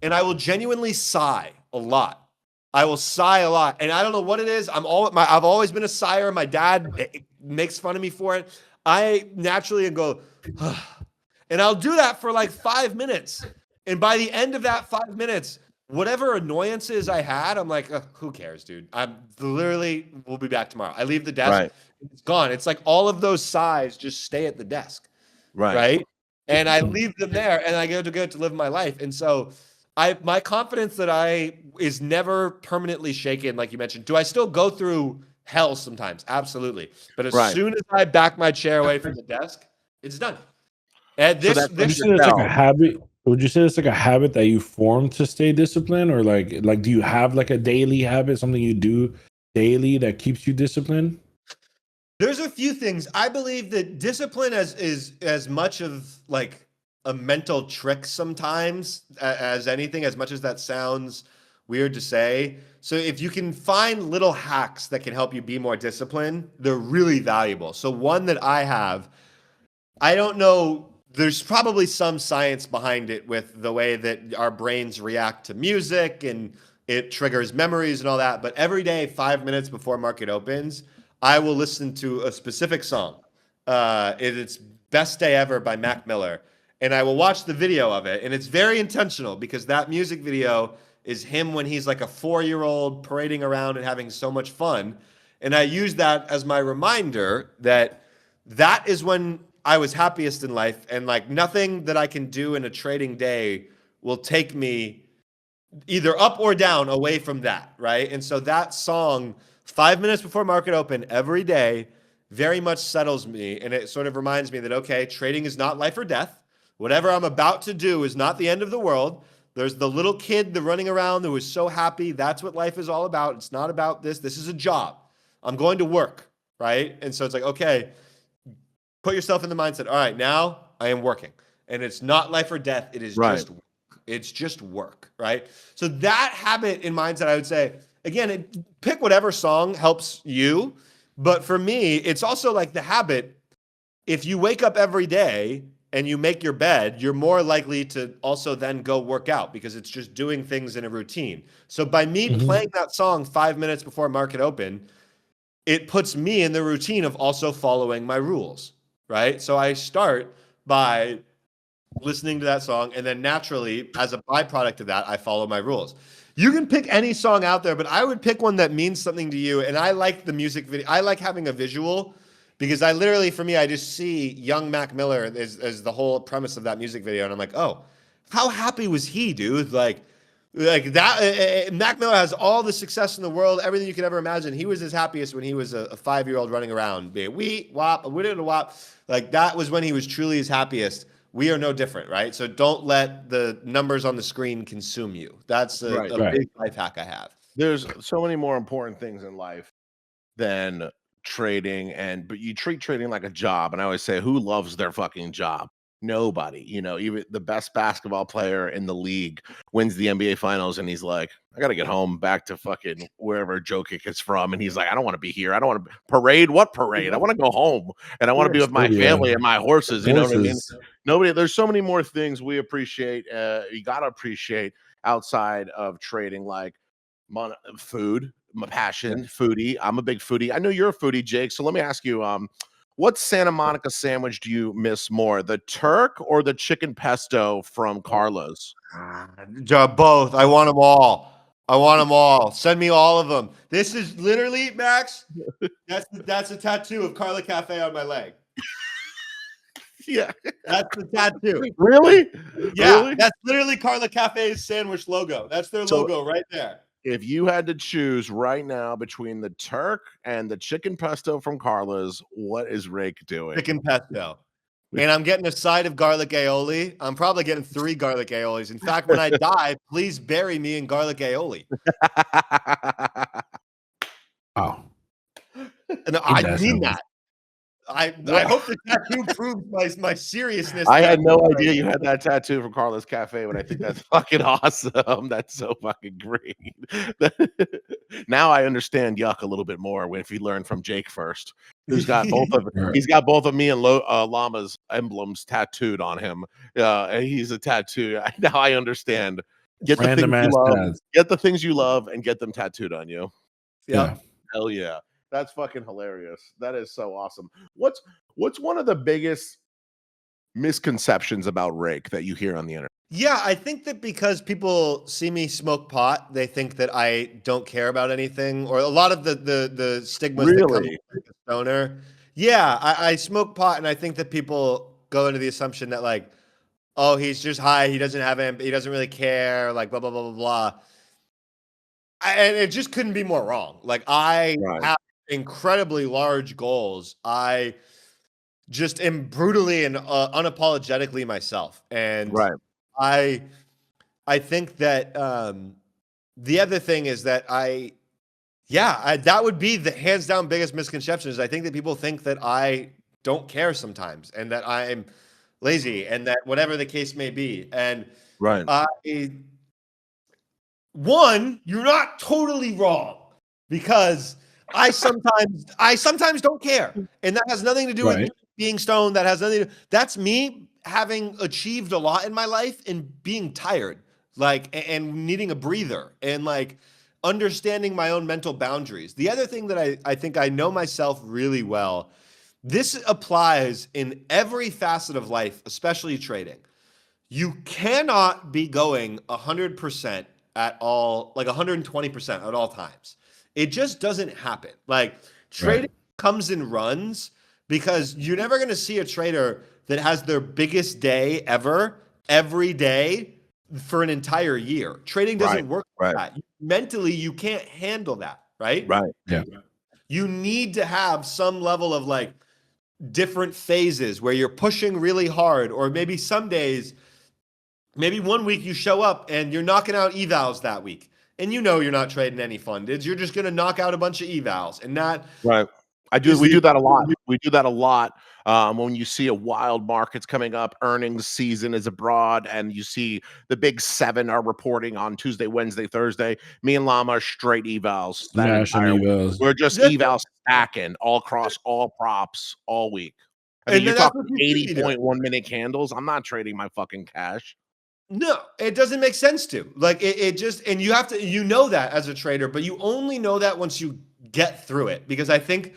and I will genuinely sigh a lot. I will sigh a lot. And I don't know what it is. I've always been a sigher. My dad makes fun of me for it. I naturally go, and I'll do that for like 5 minutes. And by the end of that 5 minutes, whatever annoyances I had, I'm like, who cares, dude? We'll be back tomorrow. I leave the desk, it's gone. It's like all of those sighs just stay at the desk, right? And I leave them there, and I go to live my life. And so my confidence is never permanently shaken, like you mentioned. Do I still go through hell sometimes? Absolutely. But as soon as I back my chair away from the desk, it's done. And this is like a habit. Would you say it's like a habit that you form to stay disciplined, or like do you have like a daily habit, something you do daily that keeps you disciplined? There's a few things. I believe that discipline is as much of like a mental trick sometimes as anything, as much as that sounds weird to say. So if you can find little hacks that can help you be more disciplined, they're really valuable. So one that I have, I don't know, there's probably some science behind it with the way that our brains react to music and it triggers memories and all that. But every day, 5 minutes before market opens, I will listen to a specific song. It's Best Day Ever by Mac Miller. And I will watch the video of it. And it's very intentional because that music video is him when he's like a 4-year-old parading around and having so much fun. And I use that as my reminder that that is when I was happiest in life. And like nothing that I can do in a trading day will take me either up or down away from that, right? And so that song, 5 minutes before market open every day, very much settles me. And it sort of reminds me that, okay, trading is not life or death. Whatever I'm about to do is not the end of the world. There's the little kid, the running around who is so happy. That's what life is all about. It's not about this. This is a job. I'm going to work, right? And so it's like, okay, put yourself in the mindset. All right, now I am working. And it's not life or death. It is just work. It's just work, right? So that habit in mindset, I would say, again, pick whatever song helps you. But for me, it's also like the habit. If you wake up every day and you make your bed, you're more likely to also then go work out because it's just doing things in a routine. So by me playing that song 5 minutes before market open, it puts me in the routine of also following my rules, right? So I start by listening to that song, and then naturally, as a byproduct of that, I follow my rules. You can pick any song out there, but I would pick one that means something to you. And I like the music video. I like having a visual because I literally, for me, I just see young Mac Miller as the whole premise of that music video. And I'm like, oh, how happy was he, dude? Like that. Mac Miller has all the success in the world, everything you could ever imagine. He was his happiest when he was a 5-year-old running around, being wee, wop, a witty, wop. Like that was when he was truly his happiest. We are no different, right? So don't let the numbers on the screen consume you. That's a big life hack I have. There's so many more important things in life than trading, but you treat trading like a job. And I always say, who loves their fucking job? Nobody. Even the best basketball player in the league wins the NBA finals and he's like, I gotta get home back to fucking wherever Jokic is from. And he's like, I don't want to be here. I don't want to parade. What parade? I want to go home and I want to be with my family and my horses. You know what I mean? There's so many more things we appreciate. You gotta appreciate outside of trading, like food, my passion, foodie. I'm a big foodie. I know you're a foodie, Jake. So let me ask you, what Santa Monica sandwich do you miss more, the Turk or the chicken pesto from Carla's? Both. I want them all. Send me all of them. This is literally, Max, that's a tattoo of Carla Cafe on my leg. Yeah. That's the tattoo. Really? Yeah. Really? That's literally Carla Cafe's sandwich logo. That's their logo right there. If you had to choose right now between the Turk and the chicken pesto from Carla's, what is Rake doing? Chicken pesto. And I'm getting a side of garlic aioli. I'm probably getting 3 garlic aiolis. In fact, when I die, please bury me in garlic aioli. Oh. And I mean that. I hope the tattoo proves my seriousness. I had no idea you had that tattoo from Carla's Cafe, but I think that's fucking awesome. That's so fucking great. Now I understand yuck a little bit more if you learn from Jake first. He's got both of me and Lama's emblems tattooed on him. And he's a tattoo. Now I understand. Get the things you love and get them tattooed on you. Yeah. Hell yeah. That's fucking hilarious. That is so awesome. What's one of the biggest misconceptions about Rake that you hear on the internet? Yeah, I think that because people see me smoke pot, they think that I don't care about anything, or a lot of the stigmas that come with a stoner. Yeah, I smoke pot, and I think that people go into the assumption that like, oh, he's just high, he doesn't really care, like blah blah blah blah blah. And it just couldn't be more wrong. Like I have incredibly large goals. I just am brutally and unapologetically myself. And I think that the other thing is that that would be the hands down biggest misconception is I think that people think that I don't care sometimes and that I'm lazy and that whatever the case may be. And one, you're not totally wrong because I sometimes don't care. And that has nothing to do with being stoned. That's me having achieved a lot in my life and being tired, like, and needing a breather and like understanding my own mental boundaries. The other thing that I think I know myself really well, this applies in every facet of life, especially trading. You cannot be going 100% at all, like 120% at all times. It just doesn't happen. Like trading comes and runs because you're never going to see a trader that has their biggest day ever every day for an entire year. Trading doesn't work like that. Mentally, you can't handle that, right? Right. Yeah. You need to have some level of like different phases where you're pushing really hard, or maybe some days, maybe one week you show up and you're knocking out evals that week. And you know you're not trading any fundeds. You're just going to knock out a bunch of evals. And that right. We do that a lot. We do that a lot. When you see a wild markets coming up, earnings season is abroad, and you see the big 7 are reporting on Tuesday, Wednesday, Thursday. Me and Lama are straight evals. That entire week. We're just evals stacking all across all props all week. I mean, you're talking 80.1 minute candles. I'm not trading my fucking cash. No, it doesn't make sense to. Like it just, and you have to, you know that as a trader, but you only know that once you get through it. Because I think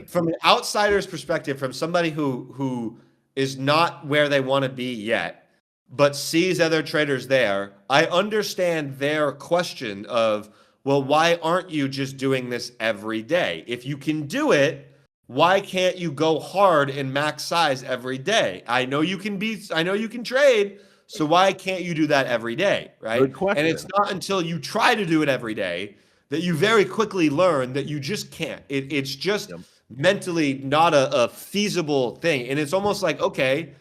from an outsider's perspective, from somebody who is not where they want to be yet, but sees other traders there, I understand their question of, well, why aren't you just doing this every day? If you can do it, why can't you go hard and max size every day? I know you can trade. So why can't you do that every day, right? Good question. And it's not until you try to do it every day that you very quickly learn that you just can't. It's just mentally not a feasible thing. And it's almost like, okay,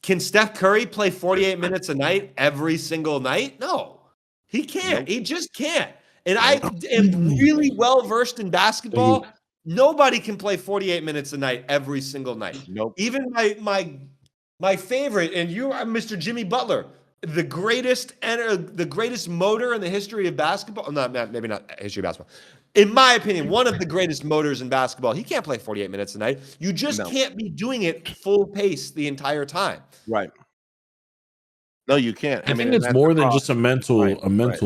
can Steph Curry play 48 minutes a night every single night? No, he can't. He just can't. And I am really well-versed in basketball. Nobody can play 48 minutes a night every single night. Nope. Even my favorite, and you are Mr. Jimmy Butler, the greatest motor in the history of basketball. Maybe not history of basketball. In my opinion, one of the greatest motors in basketball. He can't play 48 minutes a night. You just can't be doing it full pace the entire time. Right. No, you can't. I think it's more than just a mental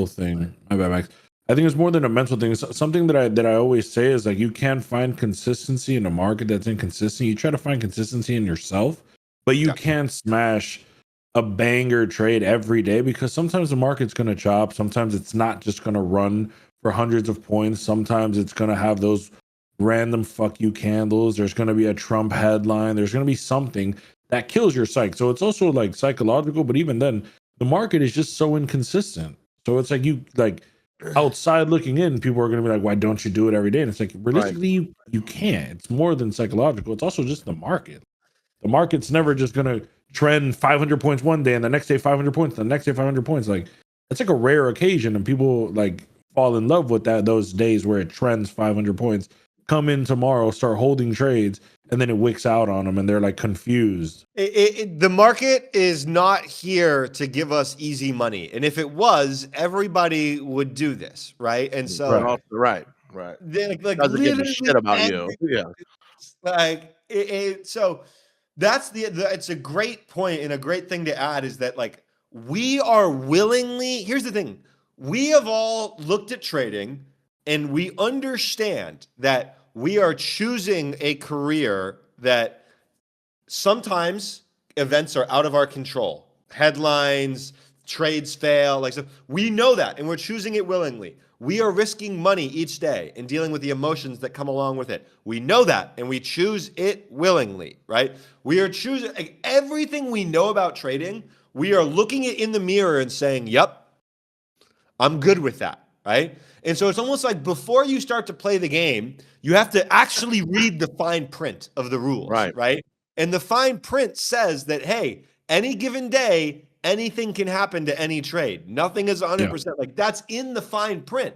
thing. My bad, Max. I think it's more than a mental thing. It's something that I always say is like, you can't find consistency in a market that's inconsistent. You try to find consistency in yourself, but you can't smash a banger trade every day, because sometimes the market's going to chop. Sometimes it's not just going to run for hundreds of points. Sometimes it's going to have those random fuck you candles. There's going to be a Trump headline. There's going to be something that kills your psyche. So it's also like psychological, but even then, the market is just so inconsistent. So it's like, you like outside looking in, people are going to be like, why don't you do it every day? And it's like, realistically, you can't. It's more than psychological. It's also just the market. The market's never just going to trend 500 points one day and the next day 500 points, the next day 500 points. Like, it's like a rare occasion, and people like fall in love with that, those days where it trends 500 points, come in tomorrow, start holding trades, and then it wicks out on them and they're like confused. The market is not here to give us easy money. And if it was, everybody would do this, right? And so right. Like doesn't give a shit about you. Yeah. Like so that's it's a great point, and a great thing to add is that, like, we are willingly, here's the thing, we have all looked at trading and we understand that we are choosing a career that sometimes events are out of our control. Headlines, trades fail, like, so we know that, and we're choosing it willingly. We are risking money each day and dealing with the emotions that come along with it. We know that, and we choose it willingly, right? We are choosing, like, everything we know about trading, we are looking it in the mirror and saying, yep, I'm good with that, right? And so it's almost like before you start to play the game, you have to actually read the fine print of the rules, right? And the fine print says that, hey, any given day, anything can happen to any trade. Nothing is 100%. Like, that's in the fine print.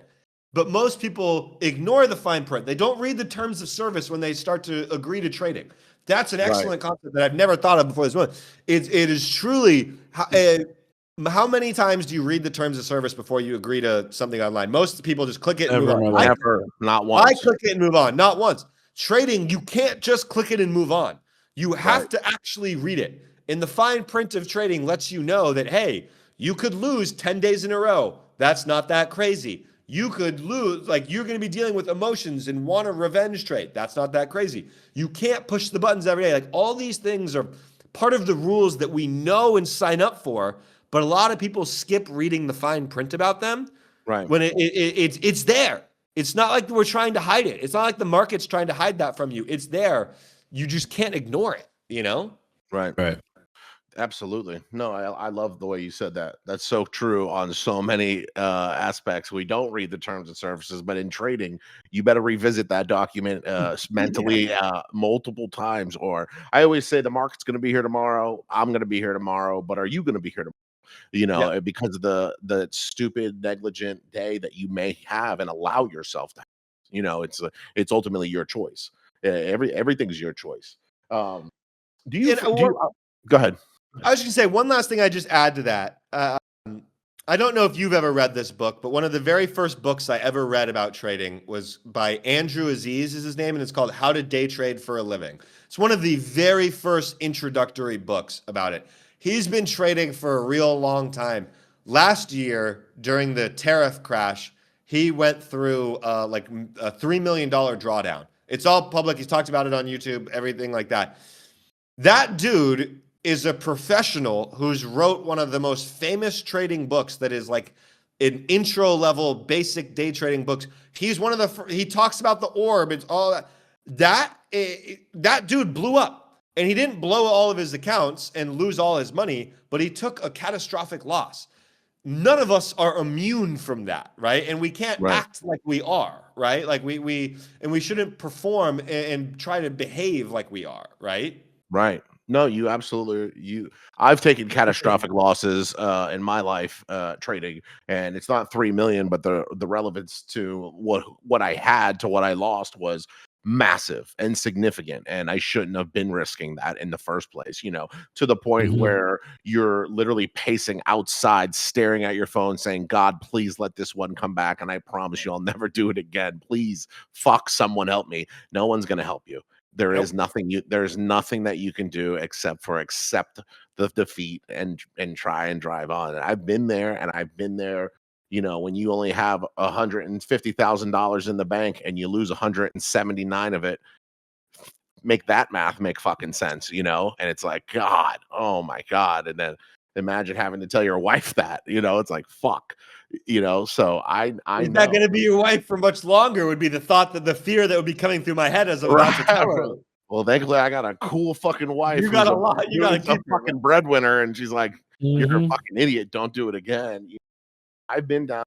But most people ignore the fine print. They don't read the terms of service when they start to agree to trading. That's an excellent concept that I've never thought of before this one. It is truly, how many times do you read the terms of service before you agree to something online? Most people just click it and move on. Never, not once. I click it and move on, not once. Trading, you can't just click it and move on. You have to actually read it. And the fine print of trading lets you know that, hey, you could lose 10 days in a row. That's not that crazy. You could lose, like, you're going to be dealing with emotions and want a revenge trade. That's not that crazy. You can't push the buttons every day. Like, all these things are part of the rules that we know and sign up for, but a lot of people skip reading the fine print about them. Right. When it's there. It's not like we're trying to hide it. It's not like the market's trying to hide that from you. It's there. You just can't ignore it, you know? Right. Absolutely. No, I love the way you said that. That's so true on so many aspects. We don't read the terms and services, but in trading, you better revisit that document mentally multiple times. Or I always say the market's going to be here tomorrow. I'm going to be here tomorrow, but are you going to be here tomorrow? You know, because of the stupid, negligent day that you may have and allow yourself to have. You know, it's ultimately your choice. Everything's your choice. Do you go ahead? I was going to say one last thing I just add to that. I don't know if you've ever read this book, but one of the very first books I ever read about trading was by Andrew Aziz is his name, and it's called How to Day Trade for a Living. It's one of the very first introductory books about it. He's been trading for a real long time. Last year, during the tariff crash, he went through like a $3 million drawdown. It's all public. He's talked about it on YouTube, everything like that. That dude is a professional who's wrote one of the most famous trading books that is like an intro level basic day trading books. He's one of the he talks about the orb. It's all that dude blew up, and he didn't blow all of his accounts and lose all his money, but he took a catastrophic loss. None of us are immune from that, right? And we can't act like we are, right? Like we shouldn't perform and try to behave like we are, right? Right. No, you absolutely I've taken catastrophic losses in my life trading, and it's not 3 million, but the relevance to what I had to what I lost was massive and significant, and I shouldn't have been risking that in the first place, you know, to the point where you're literally pacing outside, staring at your phone saying, God, please let this one come back, and I promise you I'll never do it again. Please, fuck, someone help me. No one's going to help you. There's nothing that you can do except accept the defeat and try and drive on. And I've been there, you know, when you only have $150,000 in the bank and you lose 179 of it. Make that math make fucking sense, you know? And it's like, God, oh my God. And then imagine having to tell your wife that, you know, it's like, fuck, you know? So I Is not going to be your wife for much longer would be the thought, that the fear that would be coming through my head as I'm about to tell her. Well, thankfully I got a cool fucking wife. You got a lot. You got a fucking breadwinner. And she's like, you're a fucking idiot. Don't do it again. I've been down,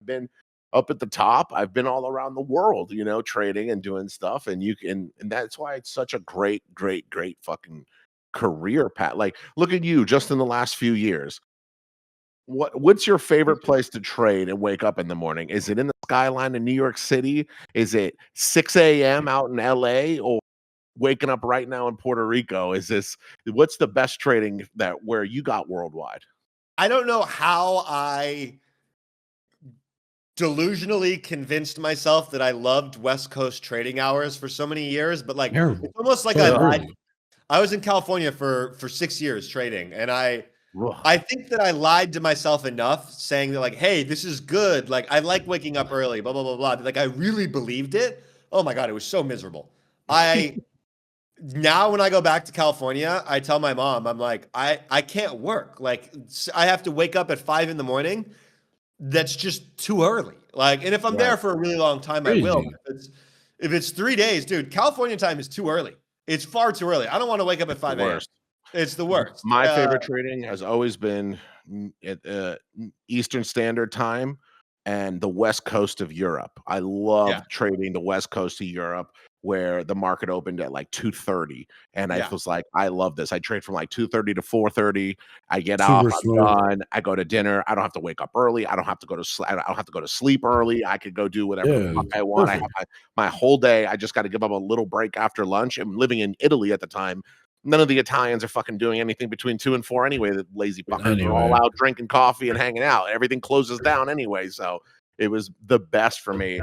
been up at the top. I've been all around the world, you know, trading and doing stuff. And and that's why it's such a great fucking career path. Like, look at you just in the last few years. What's your favorite place to trade and wake up in the morning? Is it in the skyline in New York City? Is it 6 a.m. out in LA, or waking up right now in Puerto Rico? What's the best trading where you got worldwide? I don't know how I delusionally convinced myself that I loved West Coast trading hours for so many years, but like it's almost like I was in California for 6 years trading, and I think that I lied to myself enough saying that, like, hey, this is good. Like, I like waking up early, blah, blah, blah, blah. Like, I really believed it. Oh my God, it was so miserable. Now when I go back to California, I tell my mom, I'm like, I can't work. Like, I have to wake up at 5 a.m. That's just too early. Like, and if I'm there for a really long time, I will. If it's 3 days, dude, California time is too early. It's far too early. I don't want to wake up at 5 a.m. It's the worst. My favorite trading has always been at Eastern Standard Time and the West Coast of Europe. I love trading the West Coast of Europe, where the market opened at like 2:30, and I was like, I love this. I trade from like 2:30 to 4:30. I get off, I'm done. I go to dinner. I don't have to wake up early. I don't have to go to I don't have to go to sleep early. I could go do whatever the fuck I want. Perfect. I have my whole day. I just got to give up a little break after lunch. I'm living in Italy at the time. None of the Italians are fucking doing anything between 2 and 4 anyway. The lazy fuckers are all out drinking coffee and hanging out. Everything closes down anyway. So it was the best for me.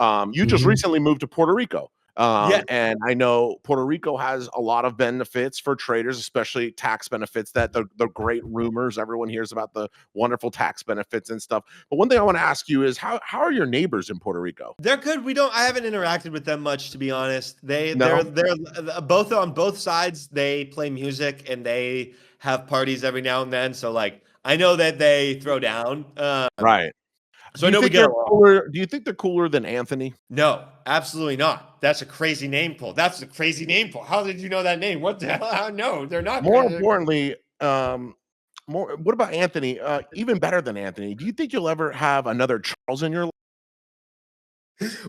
You just recently moved to Puerto Rico. And I know Puerto Rico has a lot of benefits for traders, especially tax benefits, that the great rumors. Everyone hears about the wonderful tax benefits and stuff. But one thing I want to ask you is how are your neighbors in Puerto Rico? They're good. I haven't interacted with them much, to be honest. They're both on both sides. They play music and they have parties every now and then. So like, I know that they throw down. Right. So I know we get along. Cooler, do you think they're cooler than Anthony? No, absolutely not. That's a crazy name pull. That's a crazy name pull. How did you know that name? What the hell? No, they're not. More importantly, what about Anthony? Even better than Anthony. Do you think you'll ever have another Charles in your life?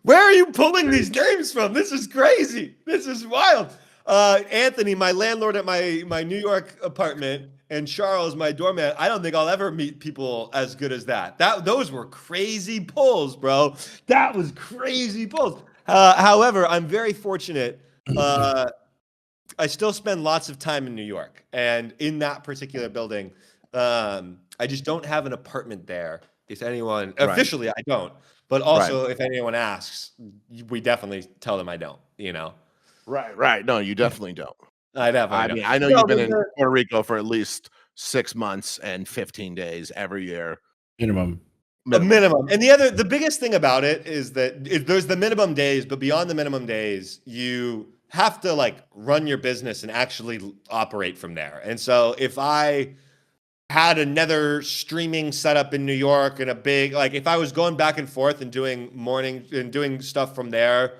Where are you pulling these names from? This is crazy. This is wild. Anthony, my landlord at my New York apartment, and Charles, my doorman. I don't think I'll ever meet people as good as that. Those were crazy pulls, bro. That was crazy pulls. However, I'm very fortunate. I still spend lots of time in New York, and in that particular building, I just don't have an apartment there. If anyone officially, I don't. But also, if anyone asks, we definitely tell them I don't. You know. Right. No, you definitely don't. I definitely don't. I know you've been in Puerto Rico for at least 6 months and 15 days every year. Minimum. A minimum. And the biggest thing about it is that there's the minimum days, but beyond the minimum days, you have to like run your business and actually operate from there. And so if I had another streaming setup in New York and if I was going back and forth and doing morning and doing stuff from there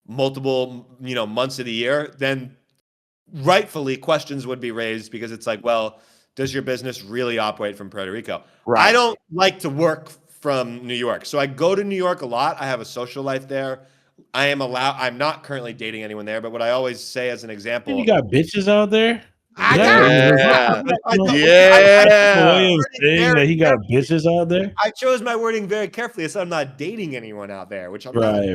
multiple, months of the year, then rightfully questions would be raised because it's like, well, does your business really operate from Puerto Rico? Right. I don't like to work from New York. So I go to New York a lot. I have a social life there. I'm not currently dating anyone there, but what I always say as an example. You got bitches out there? I got bitches out there. I chose my wording very carefully. I said I'm not dating anyone out there, which I'm right.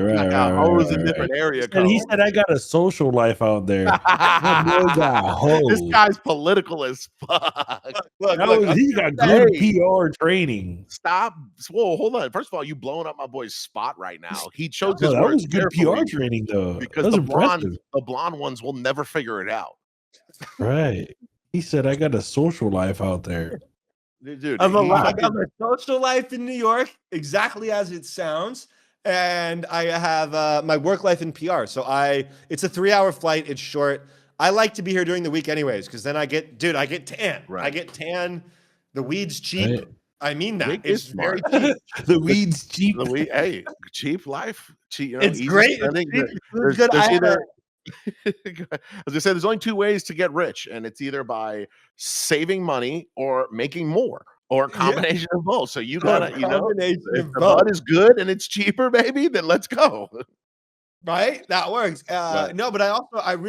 Hoes in different area. And he said I got a social life out there. This guy's political as fuck. Look, he got good PR training. Stop. Whoa, hold on. First of all, you blowing up my boy's spot right now. He chose that was good PR training though. Because the blonde ones will never figure it out. Right. He said, I got a social life out there. Dude, I got a social life in New York, exactly as it sounds. And I have my work life in PR. So it's a 3-hour flight. It's short. I like to be here during the week anyways, because then I get tan. Right. I get tan. The weed's cheap. Right. I mean that. It's very cheap. The weed's cheap. Hey, cheap life. Cheap, it's great. There's good. As I said, there's only 2 ways to get rich, and it's either by saving money or making more, or a combination of both. So you gotta, if the bud is good and it's cheaper, baby, then let's go. Right, that works. No, but I've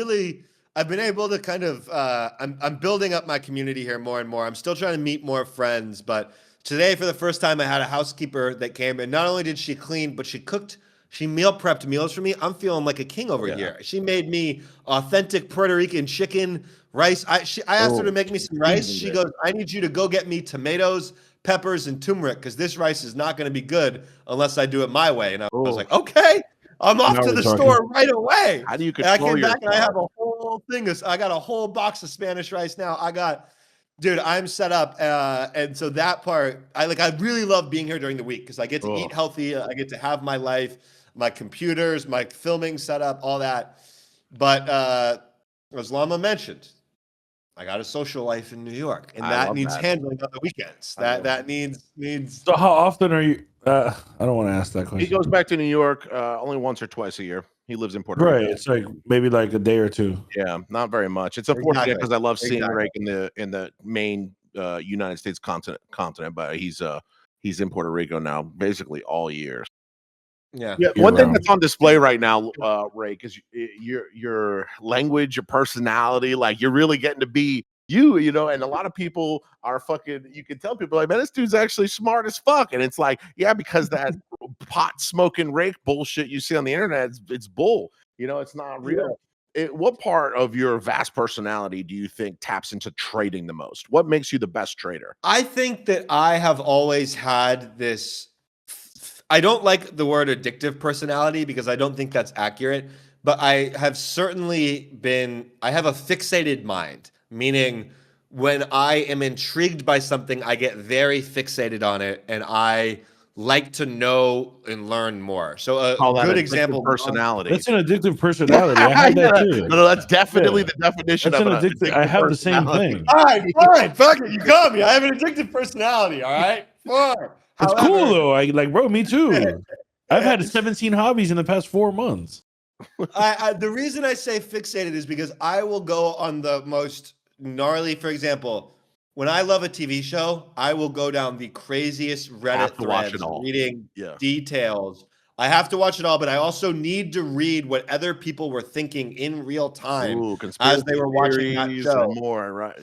been able to kind of, I'm building up my community here more and more. I'm still trying to meet more friends, but today, for the first time, I had a housekeeper that came, and not only did she clean, but she cooked. She meal prepped meals for me. I'm feeling like a king over here. She made me authentic Puerto Rican chicken, rice. I asked her to make me some rice. She goes, I need you to go get me tomatoes, peppers, and turmeric because this rice is not going to be good unless I do it my way. And I was like, okay, I'm off to the store right away. How do you control I came back and I have a whole thing. I got a whole box of Spanish rice now. Dude, I'm set up, and so that part, I really love being here during the week because I get to eat healthy. I get to have my life. My computers, my filming setup, all that. But as Lama mentioned, I got a social life in New York, and that needs handling on the weekends. That needs. So how often are you? I don't want to ask that question. He goes back to New York only once or twice a year. He lives in Puerto Rico. Right. It's like maybe like a day or two. Yeah, not very much. It's unfortunate because I love seeing Rake in the main United States continent, but he's in Puerto Rico now basically all year. Yeah. One thing that's on display right now, Rake, is your language, your personality. Like you're really getting to be you, and a lot of people are fucking, you can tell people like, man, this dude's actually smart as fuck. And it's like, yeah, because that pot smoking Rake bullshit you see on the internet, it's bull. It's not real. What part of your vast personality do you think taps into trading the most? What makes you the best trader? I think that I have always had this. I don't like the word addictive personality because I don't think that's accurate, but I have certainly I have a fixated mind, meaning when I am intrigued by something, I get very fixated on it and I like to know and learn more. So a Call that good addictive example. personality. That's an addictive personality. I have that too. No, that's definitely Yeah. the definition That's of an an addictive. addictive I have the same personality. thing. All right, fine, fuck it, you got me. I have an addictive personality. All right, fine. It's cool though. I like, bro. Me too. I've had 17 hobbies in the past 4 months. The reason I say fixated is because I will go on the most gnarly. For example, when I love a TV show, I will go down the craziest Reddit threads reading details. I have to watch it all, but I also need to read what other people were thinking in real time as they were watching that show. And more, right?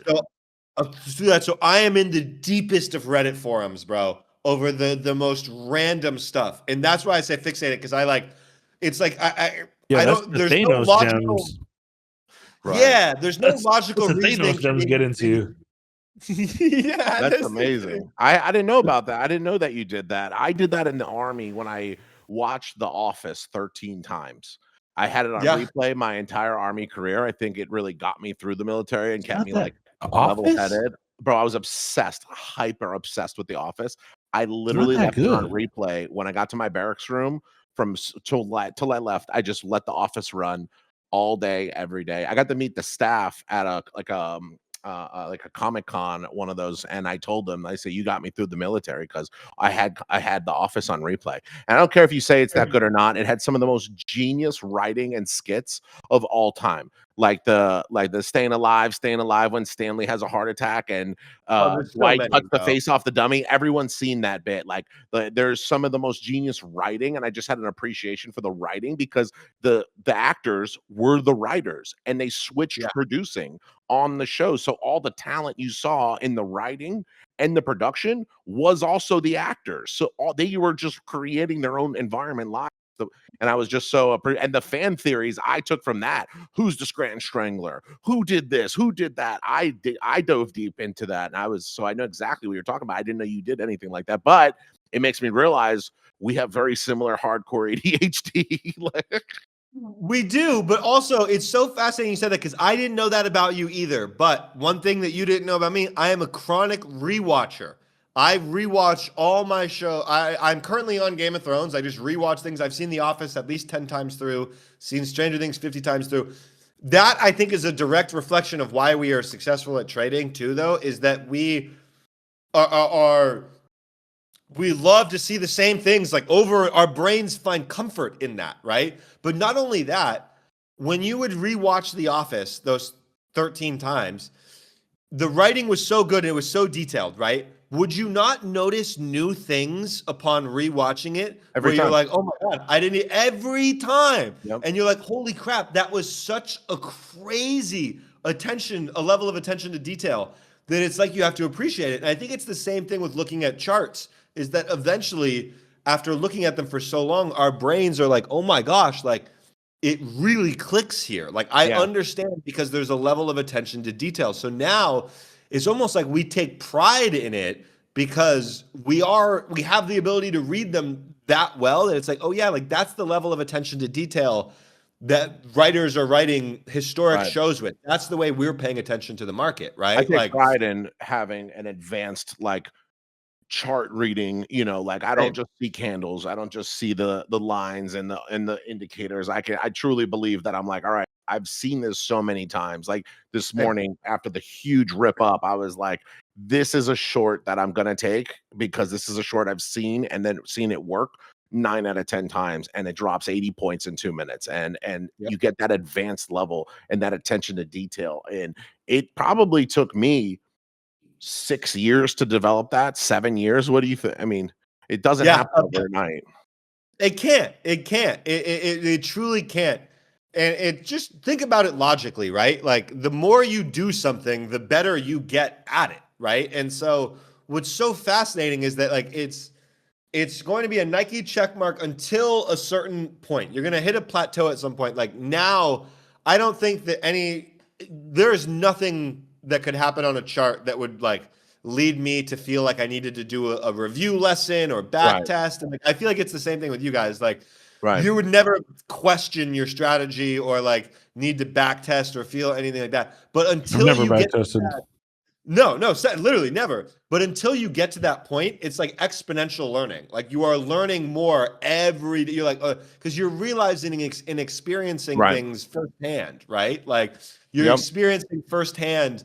So I am in the deepest of Reddit forums, bro, over the most random stuff, and that's why I say fixated, because I like. It's like I don't. There's Thanos no logical. gems. Right. Yeah, there's no logical that's reasoning. Thanos gems get into. Yeah, that's amazing. I didn't know about that. I didn't know that you did that. I did that in the Army when I watched The Office 13 times. I had it on replay my entire Army career. I think it really got me through the military and kept me like level-headed. Bro, I was obsessed, hyper obsessed with The Office. I literally left it on replay when I got to my barracks room. Till I left, I just let The Office run all day, every day. I got to meet the staff at a Comic-Con, one of those, and I told them, I say, you got me through the military because I had The Office on replay. And I don't care if you say it's that good or not. It had some of the most genius writing and skits of all time. Like the staying alive when Stanley has a heart attack and Dwight cuts the face off the dummy. Everyone's seen that bit. Like there's some of the most genius writing, and I just had an appreciation for the writing because the actors were the writers and they switched producing on the show. So all the talent you saw in the writing and the production was also the actors. So they were just creating their own environment live. And I was just so and the fan theories I took from that. Who's the Scranton Strangler? Who did this? Who did that? I dove deep into that, and so I know exactly what you're talking about. I didn't know you did anything like that, but it makes me realize we have very similar hardcore ADHD. We do, but also it's so fascinating you said that because I didn't know that about you either. But one thing that you didn't know about me, I am a chronic rewatcher. I rewatch all my show. I'm currently on Game of Thrones. I just rewatch things. I've seen The Office at least 10 times through, seen Stranger Things 50 times through. That, I think, is a direct reflection of why we are successful at trading, too, though, is that we we love to see the same things. Like our brains find comfort in that, right? But not only that, when you would rewatch The Office those 13 times, the writing was so good and it was so detailed, right? Would you not notice new things upon rewatching it? Every time. You're like, oh my God, I didn't every time. Yep. And you're like, holy crap, that was such a crazy a level of attention to detail that it's like you have to appreciate it. And I think it's the same thing with looking at charts, is that eventually, after looking at them for so long, our brains are like, oh my gosh, like it really clicks here. Like I understand because there's a level of attention to detail. So now it's almost like we take pride in it because we have the ability to read them that well that it's like, oh yeah, like that's the level of attention to detail that writers are writing historic shows with. That's the way we're paying attention to the market, right? I take pride in having an advanced chart reading, like I don't just see candles, I don't just see the lines and the indicators. I truly believe that I'm like, all right, I've seen this so many times. Like this morning after the huge rip up, I was like, this is a short that I'm gonna take because this is a short I've seen and then seen it work 9 out of 10 times, and it drops 80 points in 2 minutes, and you get that advanced level and that attention to detail. And it probably took me 6 years to develop that. 7 years. What do you think? I mean, it doesn't happen overnight. It can't. It truly can't. And just think about it logically, right? Like the more you do something, the better you get at it, right? And so what's so fascinating is that like it's going to be a Nike check mark until a certain point. You're going to hit a plateau at some point. Like now, I don't think that there's nothing that could happen on a chart that would like lead me to feel like I needed to do a review lesson or back test. And I feel like it's the same thing with you guys. Like you would never question your strategy or like need to back test or feel anything like that. But until you get to that, No, literally never. But until you get to that point, it's like exponential learning. Like you are learning more every day. You're like, because you're realizing and experiencing Right. things firsthand, right? Like you're Yep. experiencing firsthand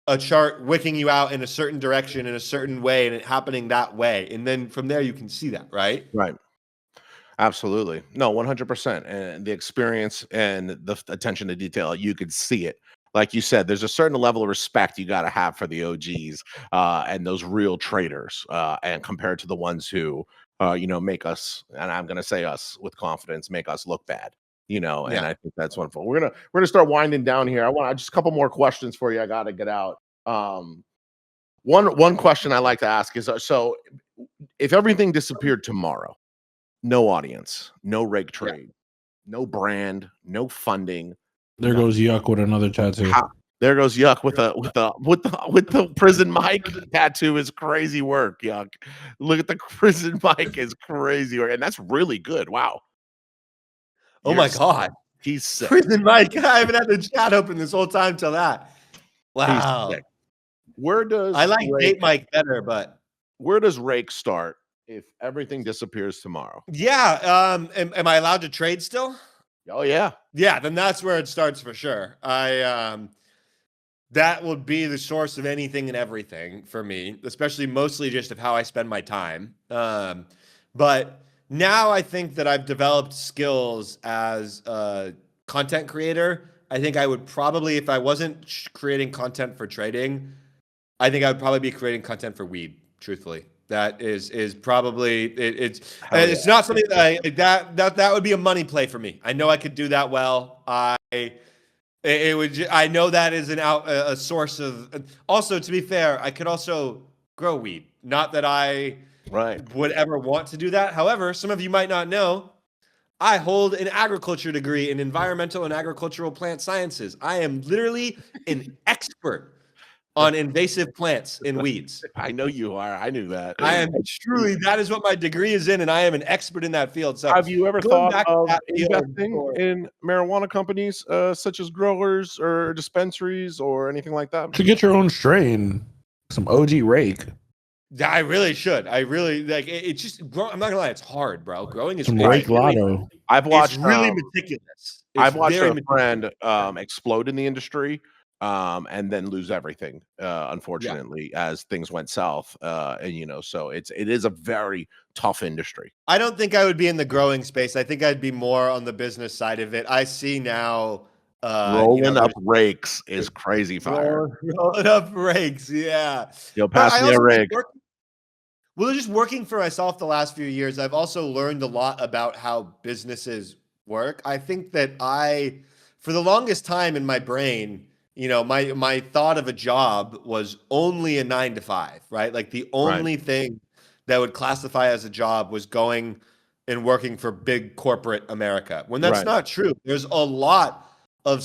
a chart wicking you out in a certain direction in a certain way and it happening that way. And then from there, you can see that, right? Right. Absolutely. No, 100%. And the experience and the attention to detail, you could see it. Like you said, there's a certain level of respect you got to have for the OGs and those real traders, and compared to the ones who, make us, and I'm going to say us with confidence, make us look bad. And Yeah. I think that's wonderful. We're gonna start winding down here. I want just a couple more questions for you. I got to get out. One question I like to ask is, so if everything disappeared tomorrow, no audience, no rake trade, no brand, no funding. There goes Yuck with another tattoo. There goes Yuck with the prison mic tattoo is crazy work. Yuck. Look at the prison mic is crazy work. And that's really good. Wow. Oh my God. He's sick. Prison Mike. I haven't had the chat open this whole time till that. Wow. He's sick. Where does I like Date Mike better, but where does Rake start if everything disappears tomorrow? Yeah. Am I allowed to trade still? Oh yeah. Yeah, then that's where it starts for sure. That would be the source of anything and everything for me, especially mostly just of how I spend my time. But now I think that I've developed skills as a content creator. I think I would probably, if I wasn't creating content for trading, I think I would probably be creating content for weed, truthfully. That is probably it's not something that that would be a money play for me. I know I could do that well. I know that is a source of. Also, to be fair, I could also grow weed. Not that I would ever want to do that. However, some of you might not know, I hold an agriculture degree in environmental and agricultural plant sciences. I am literally an expert on invasive plants and weeds. I know you are. I knew that. I am truly, that is what my degree is in, and I am an expert in that field. So have you ever thought of investing in marijuana companies such as growers or dispensaries or anything like that? To get your own strain, some OG rake. I really should. I really like it. It's just, I'm not gonna lie, it's hard, bro. Growing is some rake lotto. I've watched really meticulous. I've watched a friend explode in the industry and then lose everything, unfortunately, as things went south. And so it is a very tough industry. I don't think I would be in the growing space. I think I'd be more on the business side of it. I see now rolling up rakes is crazy fire. Rolling up rakes, yeah. You'll pass me a rake. Well, just working for myself the last few years, I've also learned a lot about how businesses work. I think that for the longest time in my brain, my thought of a job was only a 9 to 5, right? Like the only thing that would classify as a job was going and working for big corporate America. When that's not true. There's a lot of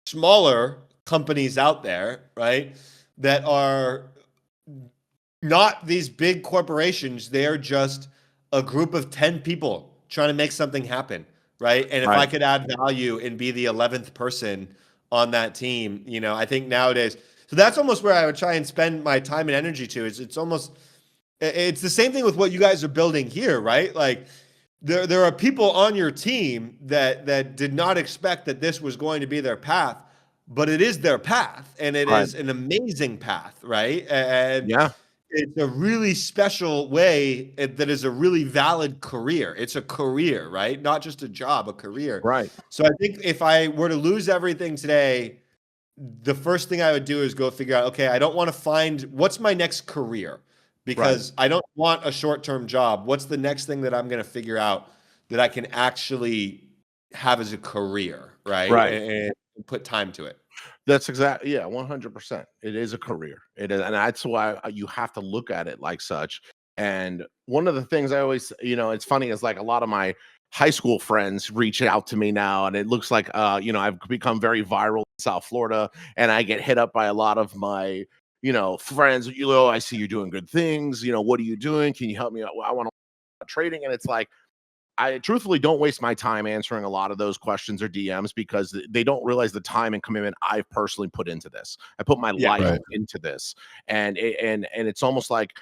smaller companies out there, right, that are not these big corporations. They're just a group of 10 people trying to make something happen, right? And if I could add value and be the 11th person on that team, I think nowadays, so that's almost where I would try and spend my time and energy to. It's the same thing with what you guys are building here, right? Like there are people on your team that did not expect that this was going to be their path, but it is their path, and it is an amazing path, right? And it's a really special way that is a really valid career. It's a career, right? Not just a job, a career. Right. So I think if I were to lose everything today, the first thing I would do is go figure out, okay, I don't want to find what's my next career, because I don't want a short-term job. What's the next thing that I'm going to figure out that I can actually have as a career, right? And put time to it. That's exactly, 100%. It is a career. It is, and that's why you have to look at it like such. And one of the things I always, it's funny is like a lot of my high school friends reach out to me now, and it looks like, I've become very viral in South Florida, and I get hit up by a lot of my, friends. I see you're doing good things. What are you doing? Can you help me out? I want to trading, and it's like, I truthfully don't waste my time answering a lot of those questions or DMs because they don't realize the time and commitment I've personally put into this. I put my life Right. into this, and it's almost like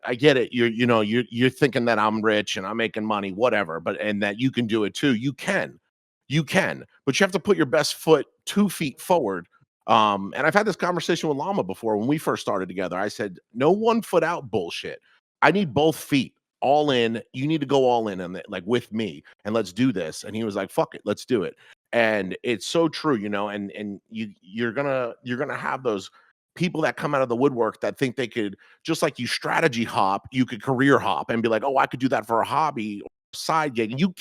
I get it. You're thinking that I'm rich and I'm making money, whatever, but and that you can do it too. You can, but you have to put your best foot 2 feet forward. And I've had this conversation with Lama before when we first started together. I said, no 1 foot out bullshit. I need both feet all in. You need to go all in on it, like with me, and let's do this. And he was like, fuck it, let's do it. And it's so true, and you're gonna have those people that come out of the woodwork that think they could, just like you strategy hop, you could career hop and be like, oh, I could do that for a hobby or side gig. You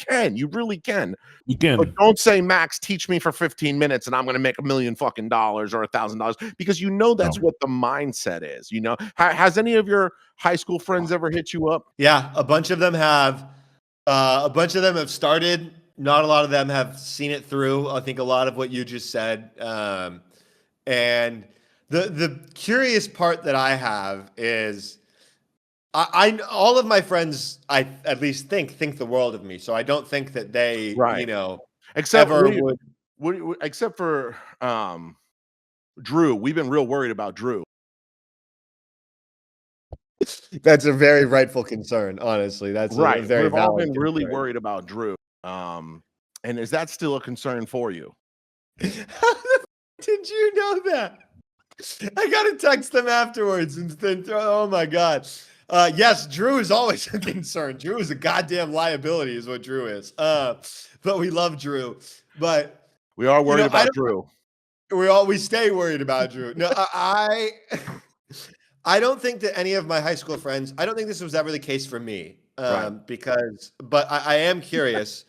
really can. You But can. don't say, Max, teach me for 15 minutes and I'm going to make $1 million fucking dollars or $1,000, because that's No. what the mindset is. Has any of your high school friends ever hit you up? Yeah, a bunch of them have. A bunch of them have started. Not a lot of them have seen it through. I think a lot of what you just said. And the curious part that I have is I all of my friends, I at least think the world of me. So I don't think that they, Right. Except ever would. except for Drew. We've been real worried about Drew. That's a very rightful concern, honestly. That's Right. a very We've all valid been really concern. worried about Drew. And is that still a concern for you? How the did you know that? I gotta text them afterwards and then oh my god. Yes, Drew is always a concern. Drew is a goddamn liability, is what Drew is. But we love Drew. But we are worried about Drew. We stay worried about Drew. No, I don't think that any of my high school friends. I don't think this was ever the case for me. But I am curious.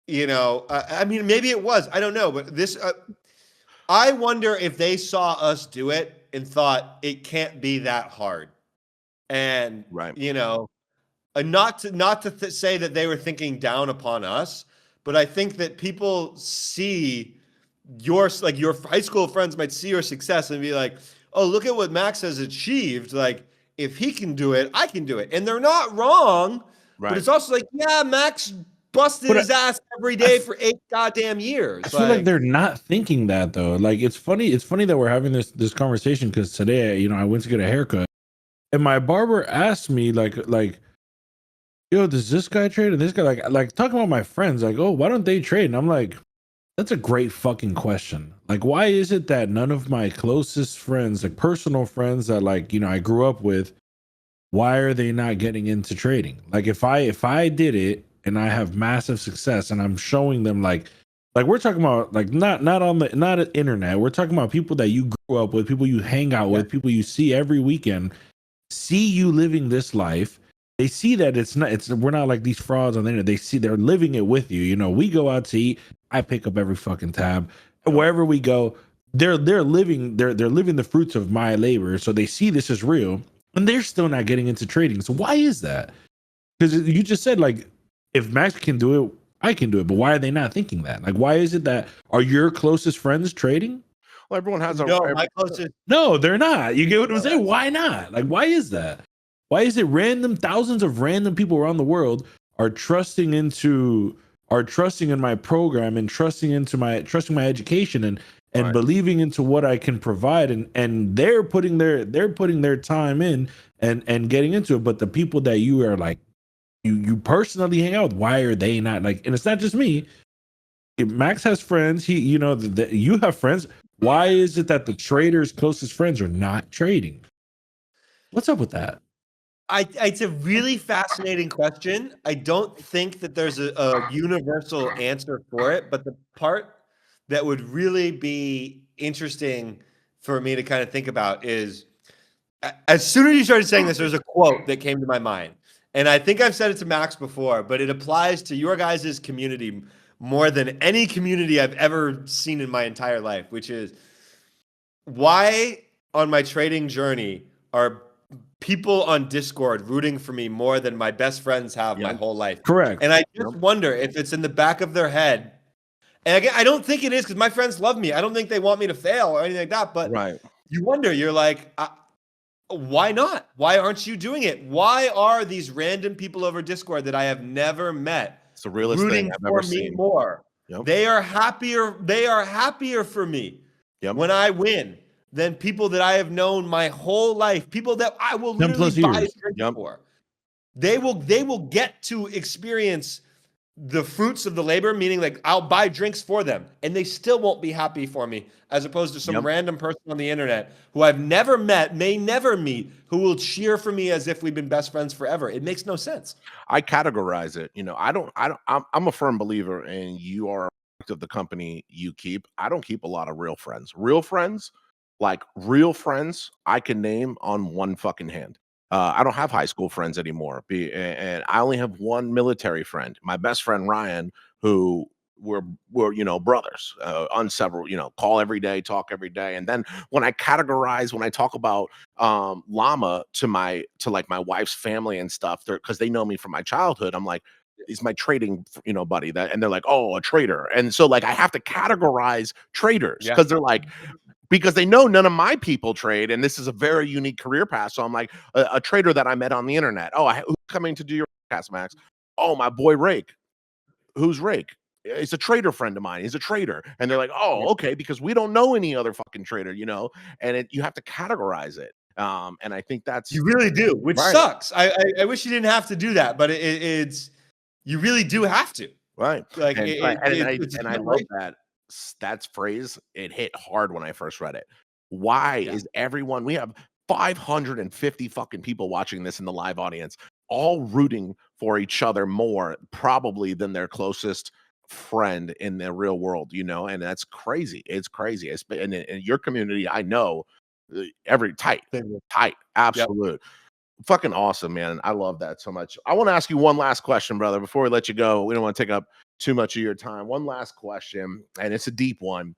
I mean, maybe it was. I don't know. But this. I wonder if they saw us do it and thought it can't be that hard. And, not to say that they were thinking down upon us, but I think that people see your high school friends might see your success and be like, oh, look at what Max has achieved. Like, if he can do it, I can do it. And they're not wrong, but it's also like, yeah, Max busted his ass every day for 8 goddamn years. I feel like they're not thinking that though. Like it's funny that we're having this conversation because today, I went to get a haircut and my barber asked me like, yo, does this guy trade? And this guy like talking about my friends, like, oh, why don't they trade? And I'm like, that's a great fucking question. Like, why is it that none of my closest friends, like personal friends that I grew up with, why are they not getting into trading? Like if I did it and I have massive success and I'm showing them like we're talking about like not on the internet. We're talking about people that you grew up with, people you hang out with, people you see every weekend, see you living this life. They see that we're not like these frauds on the internet. They see they're living it with you. We go out to eat. I pick up every fucking tab. Wherever we go, they're living the fruits of my labor. So they see this is real and they're still not getting into trading. So why is that? Because you just said like, if Max can do it, I can do it. But why are they not thinking that? Like, why is it that are your closest friends trading? Well, everyone has my closest. No, they're not. You get what I'm saying? Why not? Like, why is that? Why is it thousands of random people around the world are trusting in my program and trusting my education and believing into what I can provide and they're putting their time in and getting into it. But the people that you are like, you personally hang out with, why are they not like? And it's not just me. If Max has friends. You have friends. Why is it that the traders' closest friends are not trading? What's up with that? It's a really fascinating question. I don't think that there's a universal answer for it, but the part that would really be interesting for me to kind of think about is, as soon as you started saying this, there's a quote that came to my mind. And I think I've said it to Max before, but it applies to your guys' community more than any community I've ever seen in my entire life, which is, why on my trading journey are people on Discord rooting for me more than my best friends have my whole life? Correct. And I just wonder if it's in the back of their head. And again, I don't think it is, because my friends love me. I don't think they want me to fail or anything like that. But you wonder, you're like, Why not? Why aren't you doing it? Why are these random people over Discord that I have never met It's the realest thing rooting I've for ever me seen. more? Yep. They are happier for me Yep. when I win than people that I have known my whole life, people that I will 10 literally plus buy years. drinks Yep. for. They will get to experience the fruits of the labor, meaning like I'll buy drinks for them and they still won't be happy for me, as opposed to some Yep. random person on the internet who I've never met, may never meet, who will cheer for me as if we've been best friends forever. It makes no sense. I categorize it. I'm a firm believer, and you are a product of the company you keep. I don't keep a lot of real friends. Real friends, I can name on one fucking hand. I don't have high school friends anymore, and I only have one military friend. My best friend Ryan, who we're brothers on several, call every day, talk every day. And then when I talk about Lama to my wife's family and stuff, because they know me from my childhood, I'm like, he's my trading buddy. And they're like, oh, a trader. And so like I have to categorize traders, because they're like, because they know none of my people trade, and this is a very unique career path. So I'm like, a trader that I met on the internet. Oh, who's coming to do your podcast, Max? Oh, my boy Rake. Who's Rake? He's a trader friend of mine. He's a trader. And they're like, oh, okay, because we don't know any other fucking trader, and you have to categorize it. And I think that's, You really do, which right. sucks. I wish you didn't have to do that, but it's you really do have to. Right. Like And it's I love that phrase. It hit hard when I first read it. Why is everyone, we have 550 fucking people watching this in the live audience, all rooting for each other more probably than their closest friend in the real world, and that's crazy. It's crazy. And in your community, I know every tight, absolute. Fucking awesome, man. I love that so much. I want to ask you one last question, brother, before we let you go. We don't want to take up too much of your time. One last question, and it's a deep one.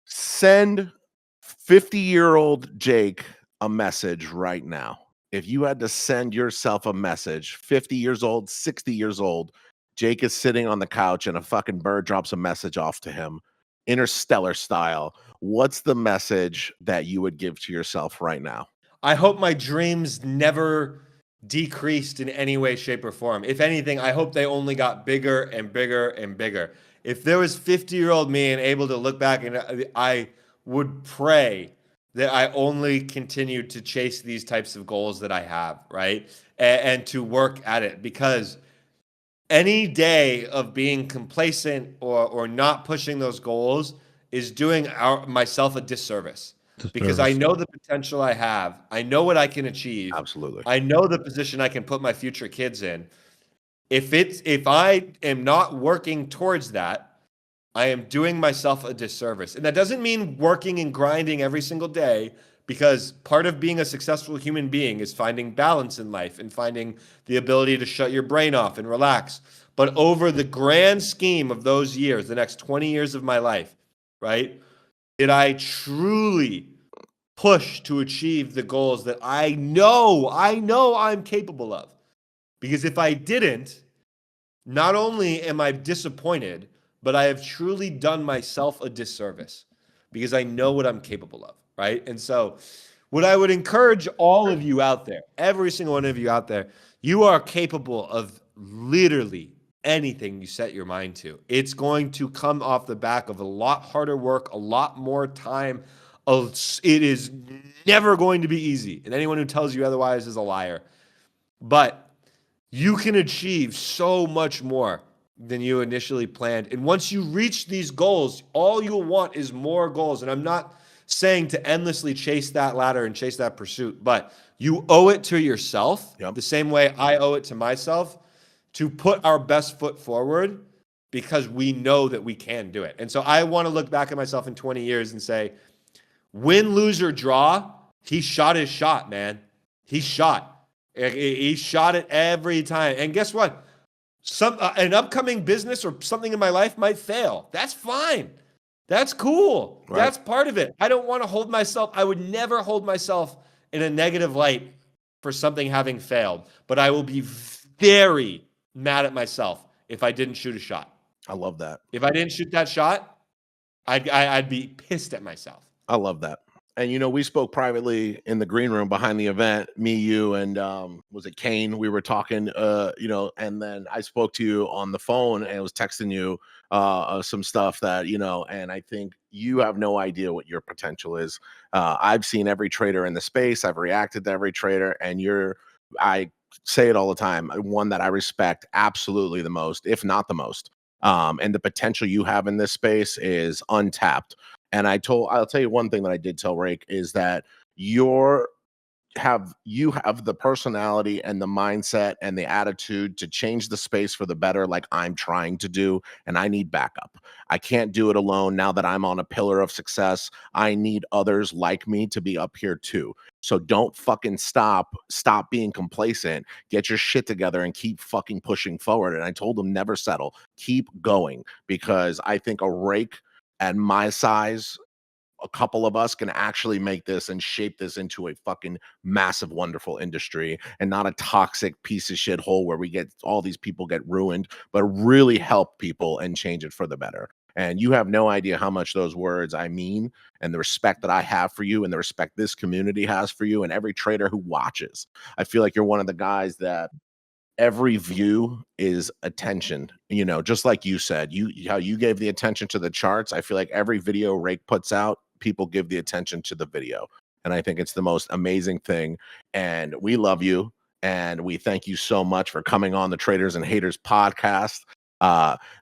Send 50-year-old Jake a message right now. If you had to send yourself a message, 50 years old, 60 years old, Jake is sitting on the couch and a fucking bird drops a message off to him, Interstellar style. What's the message that you would give to yourself right now? I hope my dreams never decreased in any way, shape, or form. If anything, I hope they only got bigger and bigger and bigger. If there was 50-year-old me and able to look back, and I would pray that I only continued to chase these types of goals that I have, right? And to work at it, because any day of being complacent or not pushing those goals is doing myself a disservice. Because I know the potential I have. I know what I can achieve. Absolutely. I know the position I can put my future kids in. If I am not working towards that, I am doing myself a disservice. And that doesn't mean working and grinding every single day, because part of being a successful human being is finding balance in life and finding the ability to shut your brain off and relax. But over the grand scheme of those years, the next 20 years of my life, right? Did I truly push to achieve the goals that I know I'm capable of? Because if I didn't, not only am I disappointed, but I have truly done myself a disservice, because I know what I'm capable of, right? And so what I would encourage all of you out there, every single one of you out there, you are capable of literally anything you set your mind to. It's going to come off the back of a lot harder work, a lot more time. It is never going to be easy. And anyone who tells you otherwise is a liar. But you can achieve so much more than you initially planned. And once you reach these goals, all you'll want is more goals. And I'm not saying to endlessly chase that ladder and chase that pursuit, but you owe it to yourself, the same way I owe it to myself, to put our best foot forward, because we know that we can do it. And so I want to look back at myself in 20 years and say, win, lose, or draw, he shot his shot, man. He shot it every time. And guess what? An upcoming business or something in my life might fail. That's fine. That's cool. Right. That's part of it. I don't want to hold myself. I would never hold myself in a negative light for something having failed. But I will be very mad at myself if I didn't shoot a shot. I love that. If I didn't shoot that shot, I'd be pissed at myself. I love that. And we spoke privately in the green room behind the event, me, you, and was it Kane? We were talking, and then I spoke to you on the phone and I was texting you some stuff that, and I think you have no idea what your potential is. I've seen every trader in the space, I've reacted to every trader, and I say it all the time, one that I respect absolutely the most, if not the most. And the potential you have in this space is untapped. And I'll tell you one thing that I did tell Rake is that you have the personality and the mindset and the attitude to change the space for the better, like I'm trying to do. And I need backup. I can't do it alone. Now that I'm on a pillar of success, I need others like me to be up here too. So don't fucking stop being complacent, get your shit together and keep fucking pushing forward. And I told him never settle, keep going, because I think a Rake at my size, a couple of us can actually make this and shape this into a fucking massive, wonderful industry, and not a toxic piece of shit hole where all these people get ruined, but really help people and change it for the better. And you have no idea how much those words I mean, and the respect that I have for you, and the respect this community has for you, and every trader who watches. I feel like you're one of the guys that every view is attention, just like you said, how you gave the attention to the charts. I feel like every video Rake puts out, people give the attention to the video, and I think it's the most amazing thing. And we love you, and we thank you so much for coming on the Traders and Haters podcast.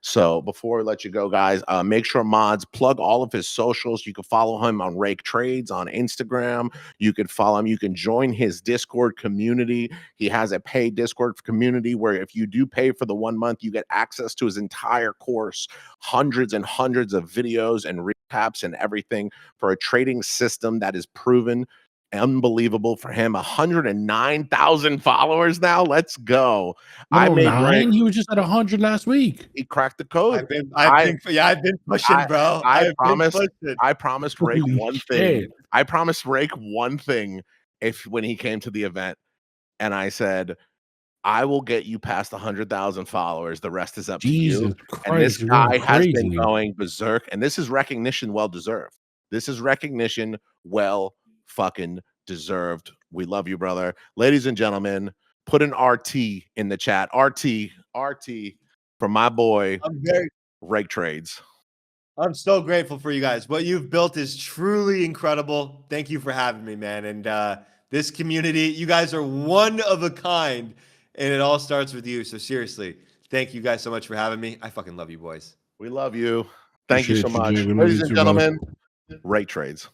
So before we let you go, guys, make sure mods plug all of his socials. You can follow him on Rake Trades on Instagram. You can follow him. You can join his Discord community. He has a paid Discord community where if you do pay for the 1 month, you get access to his entire course, hundreds and hundreds of videos and recaps and everything for a trading system that is proven. Unbelievable for him. 109,000 followers now. Let's go. I made Rake. He was just at 100 last week. He cracked the code. I've been pushing, bro. I promised Rake one thing. I promised Rake one thing when he came to the event, and I said, I will get you past 100,000 followers. The rest is up to you. Christ, and this guy has been going berserk, and this is recognition well deserved. This is recognition well fucking deserved. We love you, brother. Ladies and gentlemen, put an RT in the chat. RT for my boy Rake Trades. I'm so grateful for you guys. What you've built is truly incredible. Thank you for having me, man. And this community, you guys are one of a kind, and it all starts with you. So seriously, thank you guys so much for having me. I fucking love you, boys. We love you. Thank you so much. Ladies and gentlemen, Rake Trades.